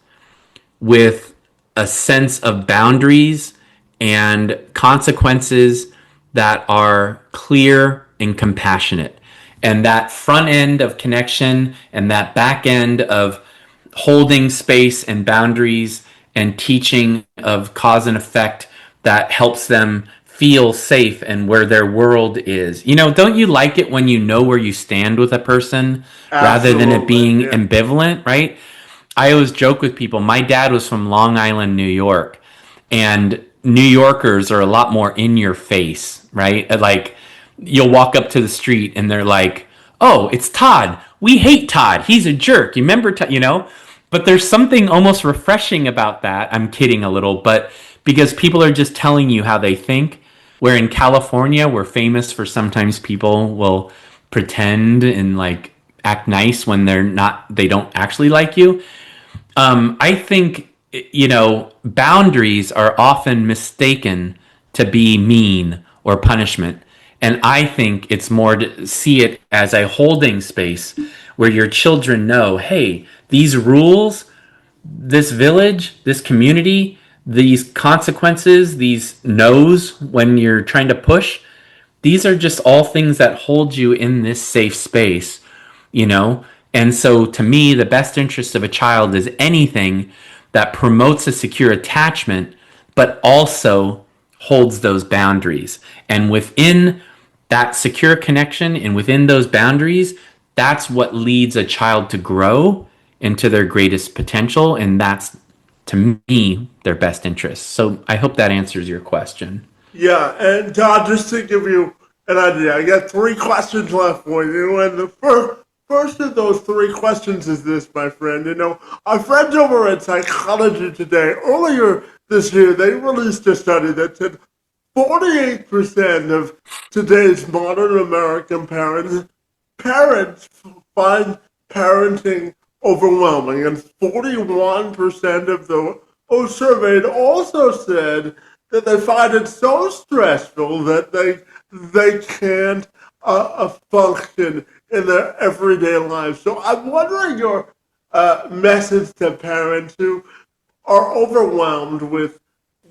with a sense of boundaries and consequences that are clear and compassionate. And that front end of connection and that back end of holding space and boundaries and teaching of cause and effect that helps them feel safe and where their world is. Don't you like it when you know where you stand with a person rather than it being ambivalent, right? I always joke with people. My dad was from Long Island, New York, and New Yorkers are a lot more in your face, right? Like, you'll walk up to the street and they're like, "Oh, it's Todd. We hate Todd. He's a jerk. You remember Todd?" But there's something almost refreshing about that. I'm kidding a little, but because people are just telling you how they think. Where in California, we're famous for sometimes people will pretend and like act nice when they don't actually like you. I think, boundaries are often mistaken to be mean or punishment. And I think it's more to see it as a holding space where your children know, hey, these rules, this village, this community, these consequences, these no's when you're trying to push, these are just all things that hold you in this safe space, you know? And so to me, the best interest of a child is anything that promotes a secure attachment, but also holds those boundaries. And within that secure connection and within those boundaries, that's what leads a child to grow into their greatest potential. And that's, to me, their best interest. So I hope that answers your question. Yeah, and Todd, just to give you an idea, I got three questions left for you, and the first of those three questions is this, my friend. Our friends over at Psychology Today, earlier this year, they released a study that said 48% of today's modern American parents find parenting overwhelming, and 41% of those surveyed also said that they find it so stressful that they can't function in their everyday lives. So I'm wondering your message to parents who are overwhelmed with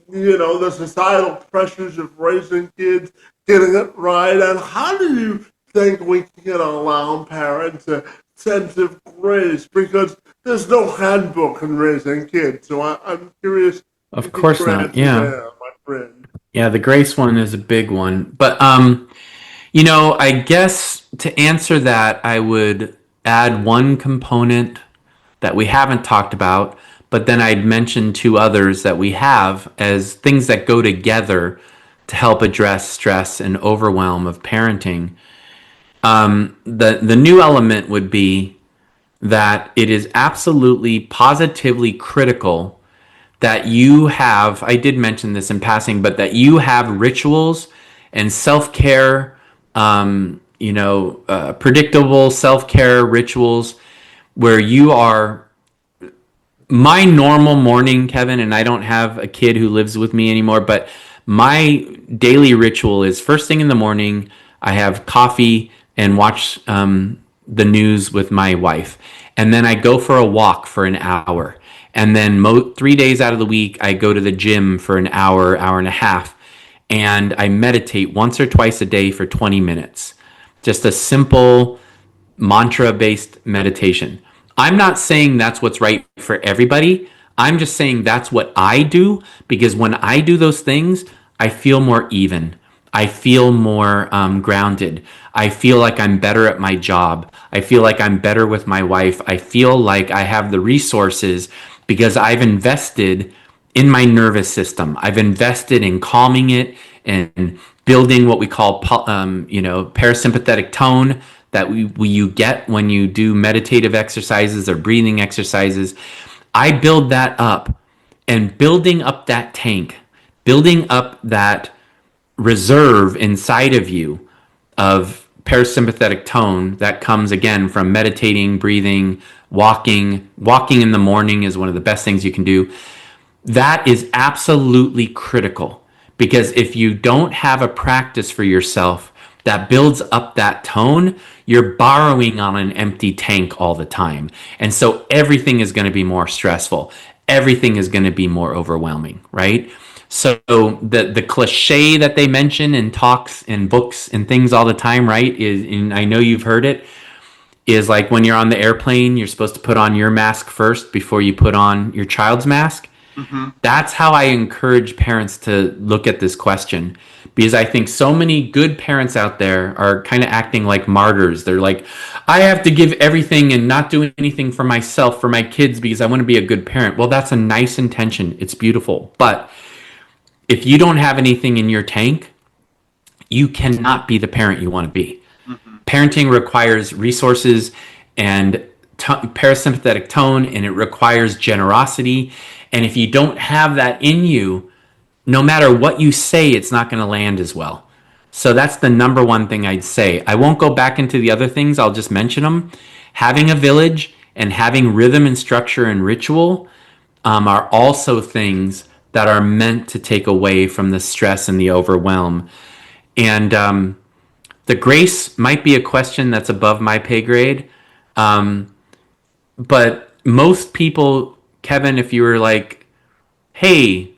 the societal pressures of raising kids, getting it right, and how do you think we can allow parents a sense of grace? Because there's no handbook in raising kids, so I'm curious. Of course not. Yeah. There, my friend. Yeah, the grace one is a big one. But I guess to answer that, I would add one component that we haven't talked about, but then I'd mention two others that we have as things that go together to help address stress and overwhelm of parenting. The new element would be that it is absolutely positively critical that you have, I did mention this in passing, but that you have rituals and self-care, predictable self-care rituals where you are. My normal morning, Kevin, and I don't have a kid who lives with me anymore, but my daily ritual is first thing in the morning, I have coffee and watch the news with my wife. And then I go for a walk for an hour. And then 3 days out of the week, I go to the gym for an hour, hour and a half. And I meditate once or twice a day for 20 minutes. Just a simple mantra-based meditation. I'm not saying that's what's right for everybody. I'm just saying that's what I do, because when I do those things, I feel more even. I feel more grounded. I feel like I'm better at my job. I feel like I'm better with my wife. I feel like I have the resources because I've invested in my nervous system. I've invested in calming it and building what we call, parasympathetic tone that you get when you do meditative exercises or breathing exercises. I build that up, and building up that tank, building up that reserve inside of you of parasympathetic tone that comes again from meditating, breathing, walking. Walking in the morning is one of the best things you can do. That is absolutely critical, because if you don't have a practice for yourself that builds up that tone, you're borrowing on an empty tank all the time. And so everything is going to be more stressful. Everything is going to be more overwhelming, right? So the cliche that they mention in talks and books and things all the time, right, is, and I know you've heard it, is like when you're on the airplane, you're supposed to put on your mask first before you put on your child's mask. Mm-hmm. That's how I encourage parents to look at this question, because I think so many good parents out there are kind of acting like martyrs. They're like, I have to give everything and not do anything for myself, for my kids, because I want to be a good parent. Well, that's a nice intention. It's beautiful. But if you don't have anything in your tank, you cannot be the parent you want to be. Mm-hmm. Parenting requires resources and parasympathetic tone, and it requires generosity. And if you don't have that in you, no matter what you say, it's not going to land as well. So that's the number one thing I'd say. I won't go back into the other things. I'll just mention them. Having a village and having rhythm and structure and ritual are also things that are meant to take away from the stress and the overwhelm. And the grace might be a question that's above my pay grade. But most people, Kevin, if you were like, hey,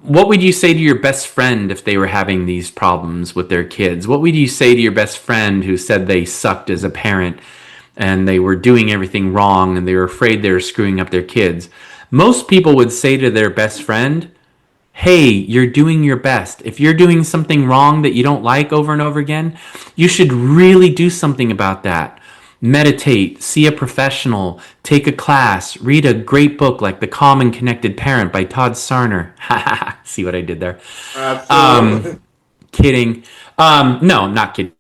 what would you say to your best friend if they were having these problems with their kids? What would you say to your best friend who said they sucked as a parent? and they were doing everything wrong and they were afraid they were screwing up their kids, most people would say to their best friend, hey, you're doing your best. If you're doing something wrong that you don't like over and over again, you should really do something about that. Meditate, see a professional, take a class, read a great book like The Calm and Connected Parent by Todd Sarner. See what I did there? Absolutely. Kidding. No, not kidding.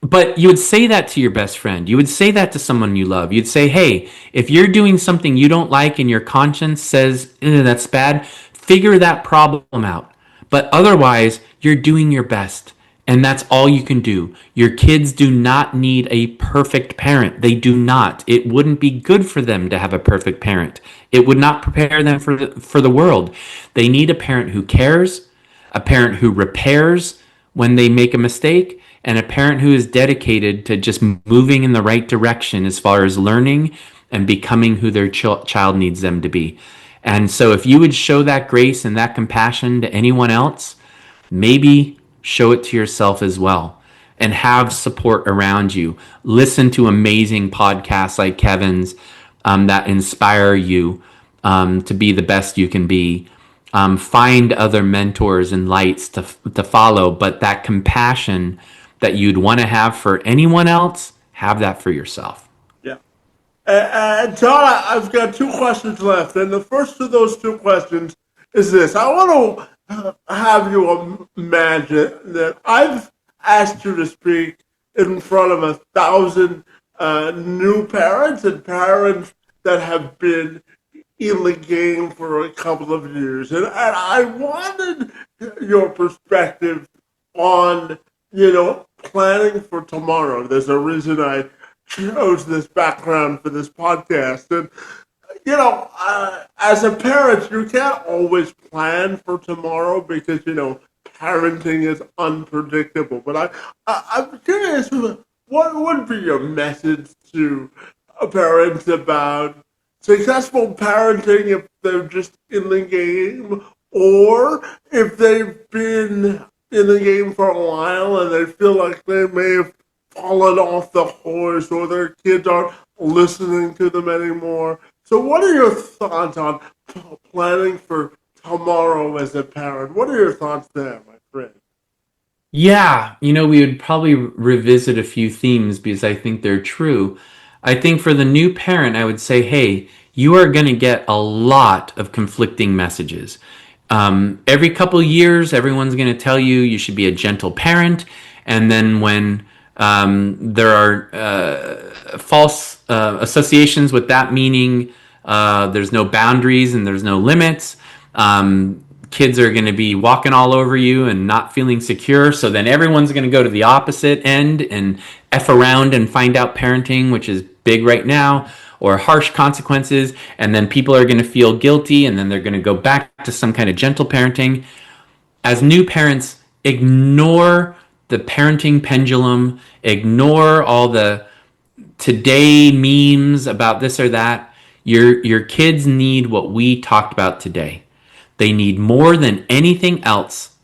But you would say that to your best friend. You would say that to someone you love. You'd say, hey, if you're doing something you don't like and your conscience says that's bad, figure that problem out. But otherwise, you're doing your best. And that's all you can do. Your kids do not need a perfect parent. They do not. It wouldn't be good for them to have a perfect parent. It would not prepare them for the world. They need a parent who cares, a parent who repairs when they make a mistake, and a parent who is dedicated to just moving in the right direction as far as learning and becoming who their child needs them to be. And so if you would show that grace and that compassion to anyone else, maybe show it to yourself as well, and have support around you. Listen to amazing podcasts like Kevin's that inspire you to be the best you can be. Find other mentors and lights to follow, but that compassion that you'd want to have for anyone else, have that for yourself. Yeah. And Todd, I've got two questions left. And the first of those two questions is this. I want to have you imagine that I've asked you to speak in front of 1,000 new parents and parents that have been in the game for a couple of years. And I wanted your perspective on, planning for tomorrow. There's a reason I chose this background for this podcast. And, as a parent, you can't always plan for tomorrow because, parenting is unpredictable. But I'm curious, what would be your message to parents about successful parenting if they're just in the game, or if they've been in the game for a while and they feel like they may have fallen off the horse or their kids aren't listening to them anymore? So what are your thoughts on planning for tomorrow as a parent? What are your thoughts there, my friend? Yeah, we would probably revisit a few themes because I think they're true. I think for the new parent, I would say, hey, you are going to get a lot of conflicting messages. Every couple of years, everyone's going to tell you you should be a gentle parent. And then when there are false associations with that meaning, there's no boundaries and there's no limits. Kids are going to be walking all over you and not feeling secure. So then everyone's going to go to the opposite end and F around and find out parenting, which is big right now, or harsh consequences. And then people are going to feel guilty and then they're going to go back to some kind of gentle parenting. As new parents, ignore the parenting pendulum, ignore all the today memes about this or that. Your kids need what we talked about today. They need more than anything else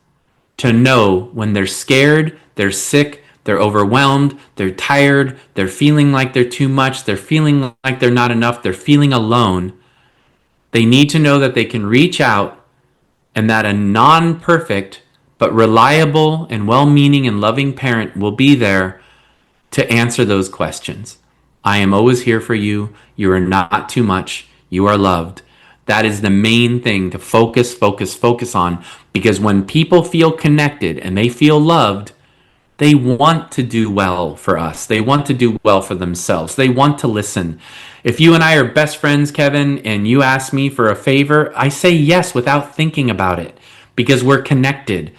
to know when they're scared, they're sick, they're overwhelmed, they're tired, they're feeling like they're too much, they're feeling like they're not enough, they're feeling alone. They need to know that they can reach out and that a non-perfect but reliable and well-meaning and loving parent will be there to answer those questions. I am always here for you. You are not too much. You are loved. That is the main thing to focus on, because when people feel connected and they feel loved, they want to do well for us. They want to do well for themselves. They want to listen. If you and I are best friends, Kevin, and you ask me for a favor, I say yes without thinking about it because we're connected.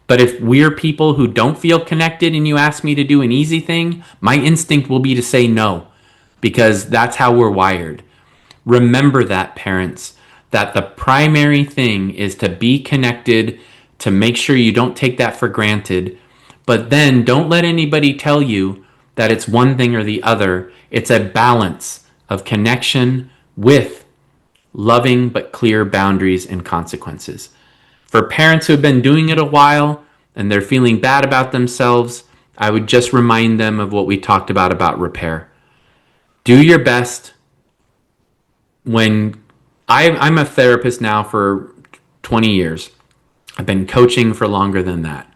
But if we're people who don't feel connected and you ask me to do an easy thing, my instinct will be to say no, because that's how we're wired. Remember that, parents, that the primary thing is to be connected, to make sure you don't take that for granted. But then don't let anybody tell you that it's one thing or the other. It's a balance of connection with loving but clear boundaries and consequences. For parents who have been doing it a while and they're feeling bad about themselves, I would just remind them of what we talked about repair. Do your best. When I'm a therapist now for 20 years, I've been coaching for longer than that.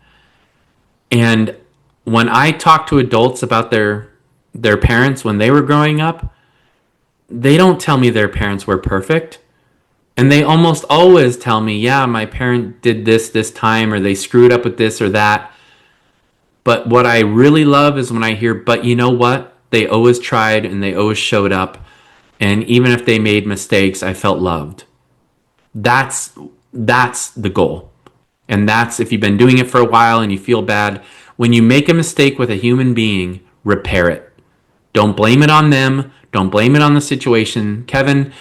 And when I talk to adults about their parents when they were growing up, they don't tell me their parents were perfect. And they almost always tell me, yeah, my parent did this time, or they screwed up with this or that. But what I really love is when I hear, but you know what? They always tried and they always showed up. And even if they made mistakes, I felt loved. That's that's the goal. And that's if you've been doing it for a while and you feel bad, when you make a mistake with a human being, repair it. Don't blame it on them. Don't blame it on the situation. Kevin,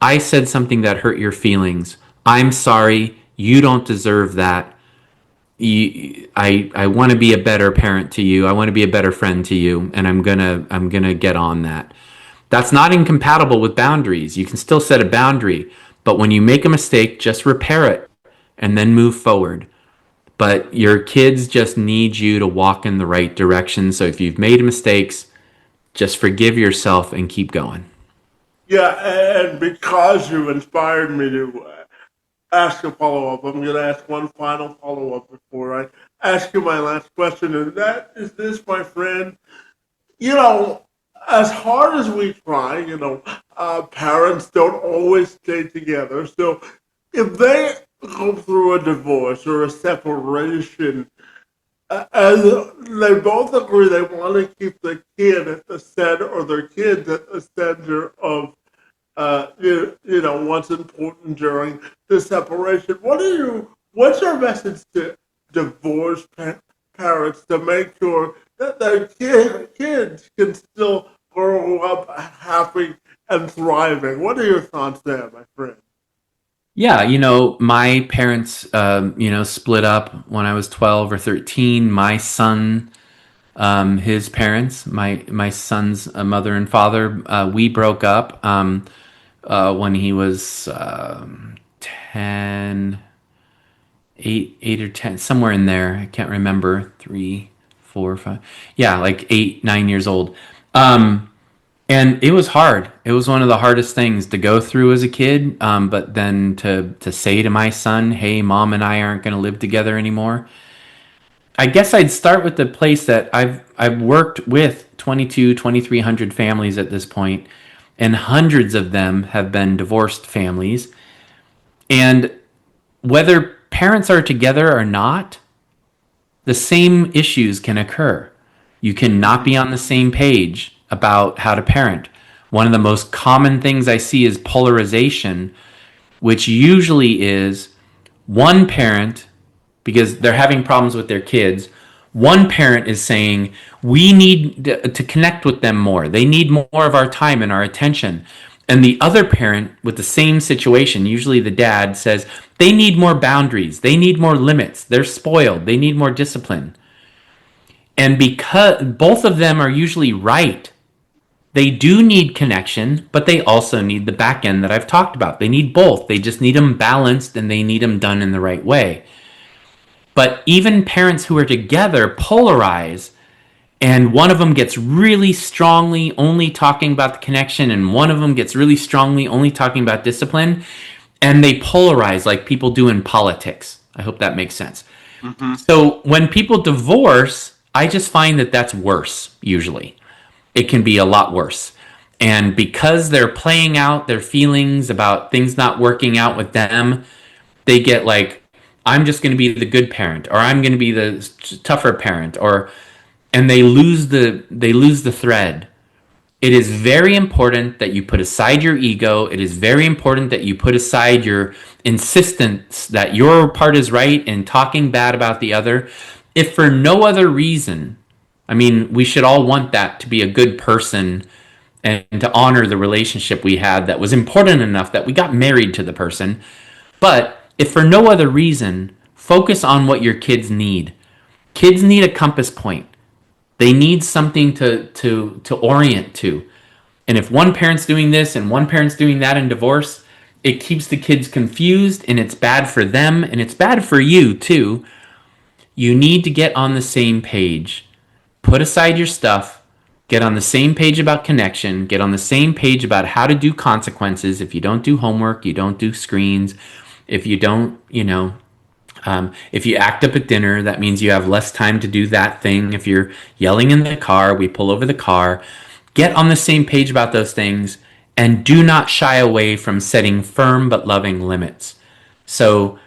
I said something that hurt your feelings. I'm sorry. You don't deserve that. I want to be a better parent to you. I want to be a better friend to you, and I'm gonna get on that. That's not incompatible with boundaries. You can still set a boundary, but when you make a mistake, just repair it and then move forward. But your kids just need you to walk in the right direction. So if you've made mistakes, just forgive yourself and keep going. Yeah, and because you inspired me to ask a follow up, I'm going to ask one final follow up before I ask you my last question. And that is this, my friend. You know, as hard as we try, parents don't always stay together. So if they go through a divorce or a separation, and they both agree they want to keep the kid at the center, or their kids at the center of what's important during the separation. What's your message to divorced parents to make sure that their kids can still grow up happy and thriving? What are your thoughts there, my friend? Yeah, my parents, split up when I was 12 or 13. My son, his parents, my son's mother and father, we broke up when he was 10, 8 or 10, somewhere in there. I can't remember, 3, 4, 5. Yeah, like 8, 9 years old. And it was hard. It was one of the hardest things to go through as a kid. But then to say to my son, hey, mom and I aren't going to live together anymore. I guess I'd start with the place that I've worked with 2,300 families at this point, and hundreds of them have been divorced families. And whether parents are together or not, the same issues can occur. You cannot be on the same page about how to parent. One of the most common things I see is polarization, which usually is one parent, because they're having problems with their kids, one parent is saying, we need to connect with them more. They need more of our time and our attention. And the other parent with the same situation, usually the dad, says, they need more boundaries. They need more limits. They're spoiled. They need more discipline. And because both of them are usually right, they do need connection, but they also need the back end that I've talked about. They need both. They just need them balanced, and they need them done in the right way. But even parents who are together polarize, and one of them gets really strongly only talking about the connection, and one of them gets really strongly only talking about discipline, and they polarize like people do in politics. I hope that makes sense. Mm-hmm. So when people divorce, I just find that that's worse, usually. It can be a lot worse. And because they're playing out their feelings about things not working out with them, they get like, I'm just going to be the good parent, or I'm going to be the tougher parent, and they lose the thread. It is very important that you put aside your ego. It is very important that you put aside your insistence that your part is right and talking bad about the other. If for no other reason, I mean, we should all want that, to be a good person and to honor the relationship we had that was important enough that we got married to the person. But if for no other reason, focus on what your kids need. Kids need a compass point. They need something to orient to. And if one parent's doing this and one parent's doing that in divorce, it keeps the kids confused, and it's bad for them, and it's bad for you too. You need to get on the same page. Put aside your stuff, get on the same page about connection, get on the same page about how to do consequences. If you don't do homework, you don't do screens. If you don't, if you act up at dinner, that means you have less time to do that thing. If you're yelling in the car, we pull over the car. Get on the same page about those things and do not shy away from setting firm but loving limits. So,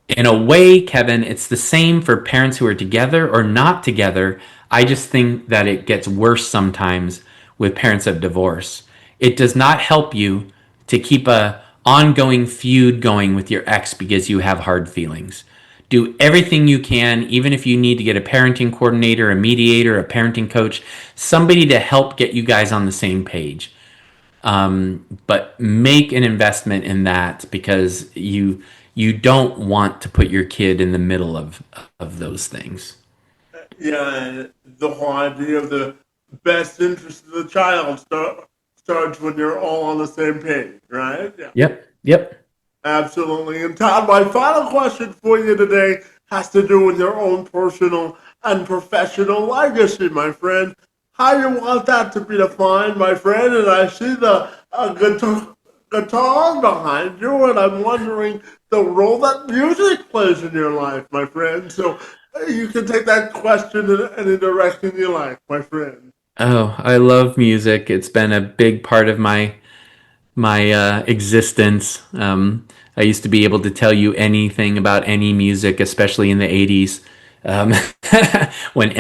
in a way, Kevin, it's the same for parents who are together or not together. I just think that it gets worse sometimes with parents of divorce. It does not help you to keep a ongoing feud going with your ex because you have hard feelings. Do everything you can, even if you need to get a parenting coordinator, a mediator, a parenting coach, somebody to help get you guys on the same page. But make an investment in that because you don't want to put your kid in the middle of those things. Yeah, the whole idea of the best interest of the child starts when you're all on the same page, right? Yeah. Yep. Yep. Absolutely. And Todd, my final question for you today has to do with your own personal and professional legacy, my friend. How you want that to be defined, my friend? And I see the guitar behind you, and I'm wondering the role that music plays in your life, my friend. So you can take that question in any direction you like, my friend. Oh, I love music. It's been a big part of my existence. I used to be able to tell you anything about any music, especially in the 80s. Um, when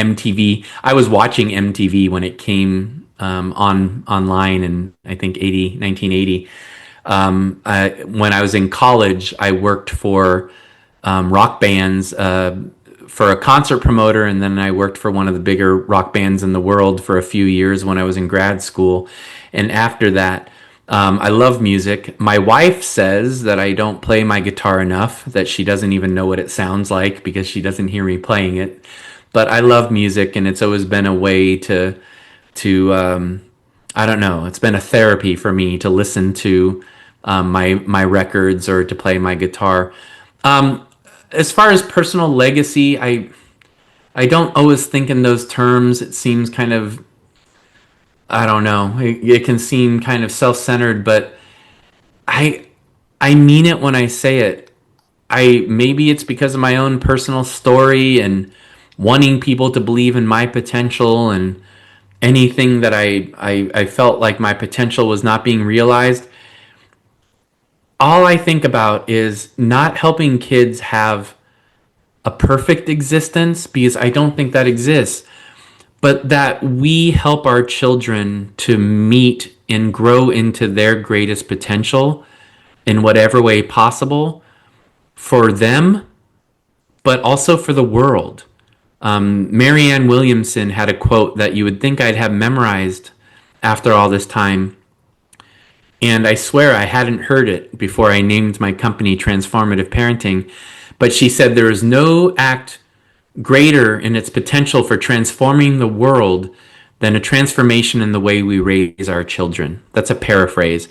I was watching MTV when it came on online in I think 1980. When I was in college, I worked for rock bands for a concert promoter, and then I worked for one of the bigger rock bands in the world for a few years when I was in grad school. And after that, I love music. My wife says that I don't play my guitar enough, that she doesn't even know what it sounds like because she doesn't hear me playing it. But I love music, and it's always been a way to I don't know. It's been a therapy for me to listen to my records or to play my guitar. Um, as far as personal legacy, I don't always think in those terms. It seems kind of I don't know. It can seem kind of self-centered, but I I mean it when I say it. I maybe it's because of my own personal story and wanting people to believe in my potential and anything that I felt like my potential was not being realized. All I think about is not helping kids have a perfect existence because I don't think that exists, but that we help our children to meet and grow into their greatest potential in whatever way possible for them, but also for the world. Marianne Williamson had a quote that you would think I'd have memorized after all this time. And I swear I hadn't heard it before I named my company Transformative Parenting. But she said there is no act greater in its potential for transforming the world than a transformation in the way we raise our children. That's a paraphrase.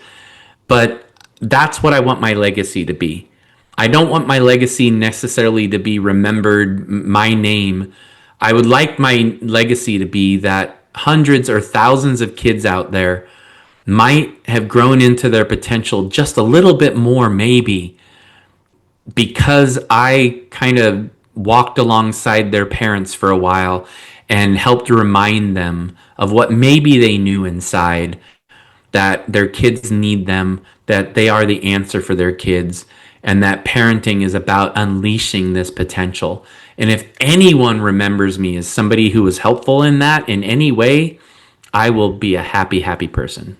But that's what I want my legacy to be. I don't want my legacy necessarily to be remembered, my name. I would like my legacy to be that hundreds or thousands of kids out there might have grown into their potential just a little bit more, maybe, because I kind of walked alongside their parents for a while and helped remind them of what maybe they knew inside, that their kids need them, that they are the answer for their kids, and that parenting is about unleashing this potential. And if anyone remembers me as somebody who was helpful in that in any way, I will be a happy, happy person.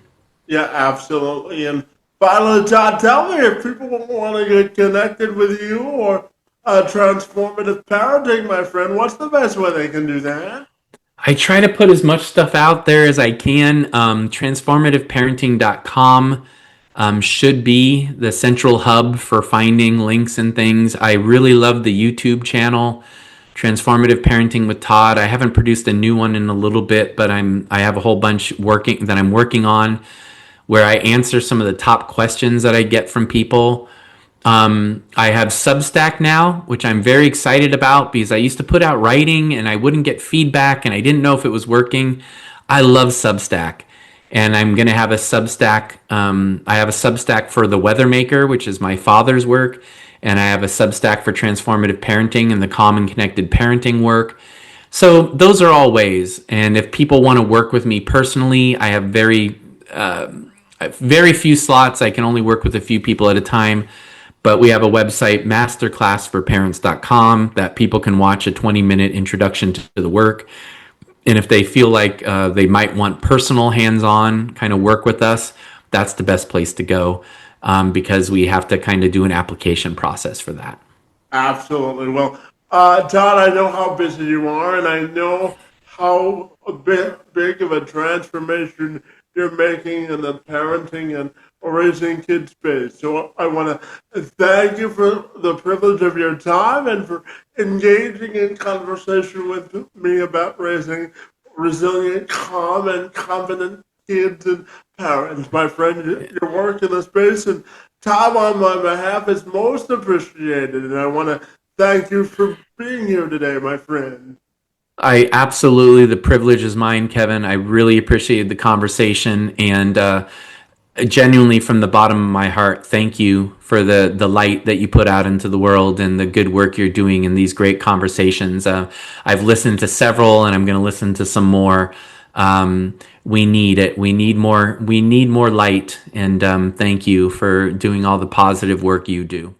Yeah, absolutely. And finally, Todd, tell me if people want to get connected with you or transformative parenting, my friend, what's the best way they can do that? I try to put as much stuff out there as I can. Transformativeparenting.com should be the central hub for finding links and things. I really love the YouTube channel, Transformative Parenting with Todd. I haven't produced a new one in a little bit, but I have a whole bunch I'm working on where I answer some of the top questions that I get from people. I have Substack now, which I'm very excited about because I used to put out writing and I wouldn't get feedback and I didn't know if it was working. I love Substack. And I'm going to have a Substack. I have a Substack for The Weathermaker, which is my father's work. And I have a Substack for Transformative Parenting and the Calm and Connected Parenting work. So those are all ways. And if people want to work with me personally, I have very few slots. I can only work with a few people at a time. But we have a website, masterclassforparents.com, that people can watch a 20-minute introduction to the work. And if they feel like they might want personal hands-on kind of work with us, that's the best place to go, because we have to kind of do an application process for that. Absolutely. Well, Todd, I know how busy you are, and I know how big of a transformation you're making in the parenting and raising kids space. So I want to thank you for the privilege of your time and for engaging in conversation with me about raising resilient, calm, and confident kids and parents. My friend, your work in the space and time on my behalf is most appreciated, and I want to thank you for being here today, my friend. The privilege is mine, Kevin. I really appreciated the conversation, and genuinely from the bottom of my heart, thank you for the light that you put out into the world and the good work you're doing in these great conversations. I've listened to several, and I'm going to listen to some more. We need it. We need more. We need more light. And thank you for doing all the positive work you do.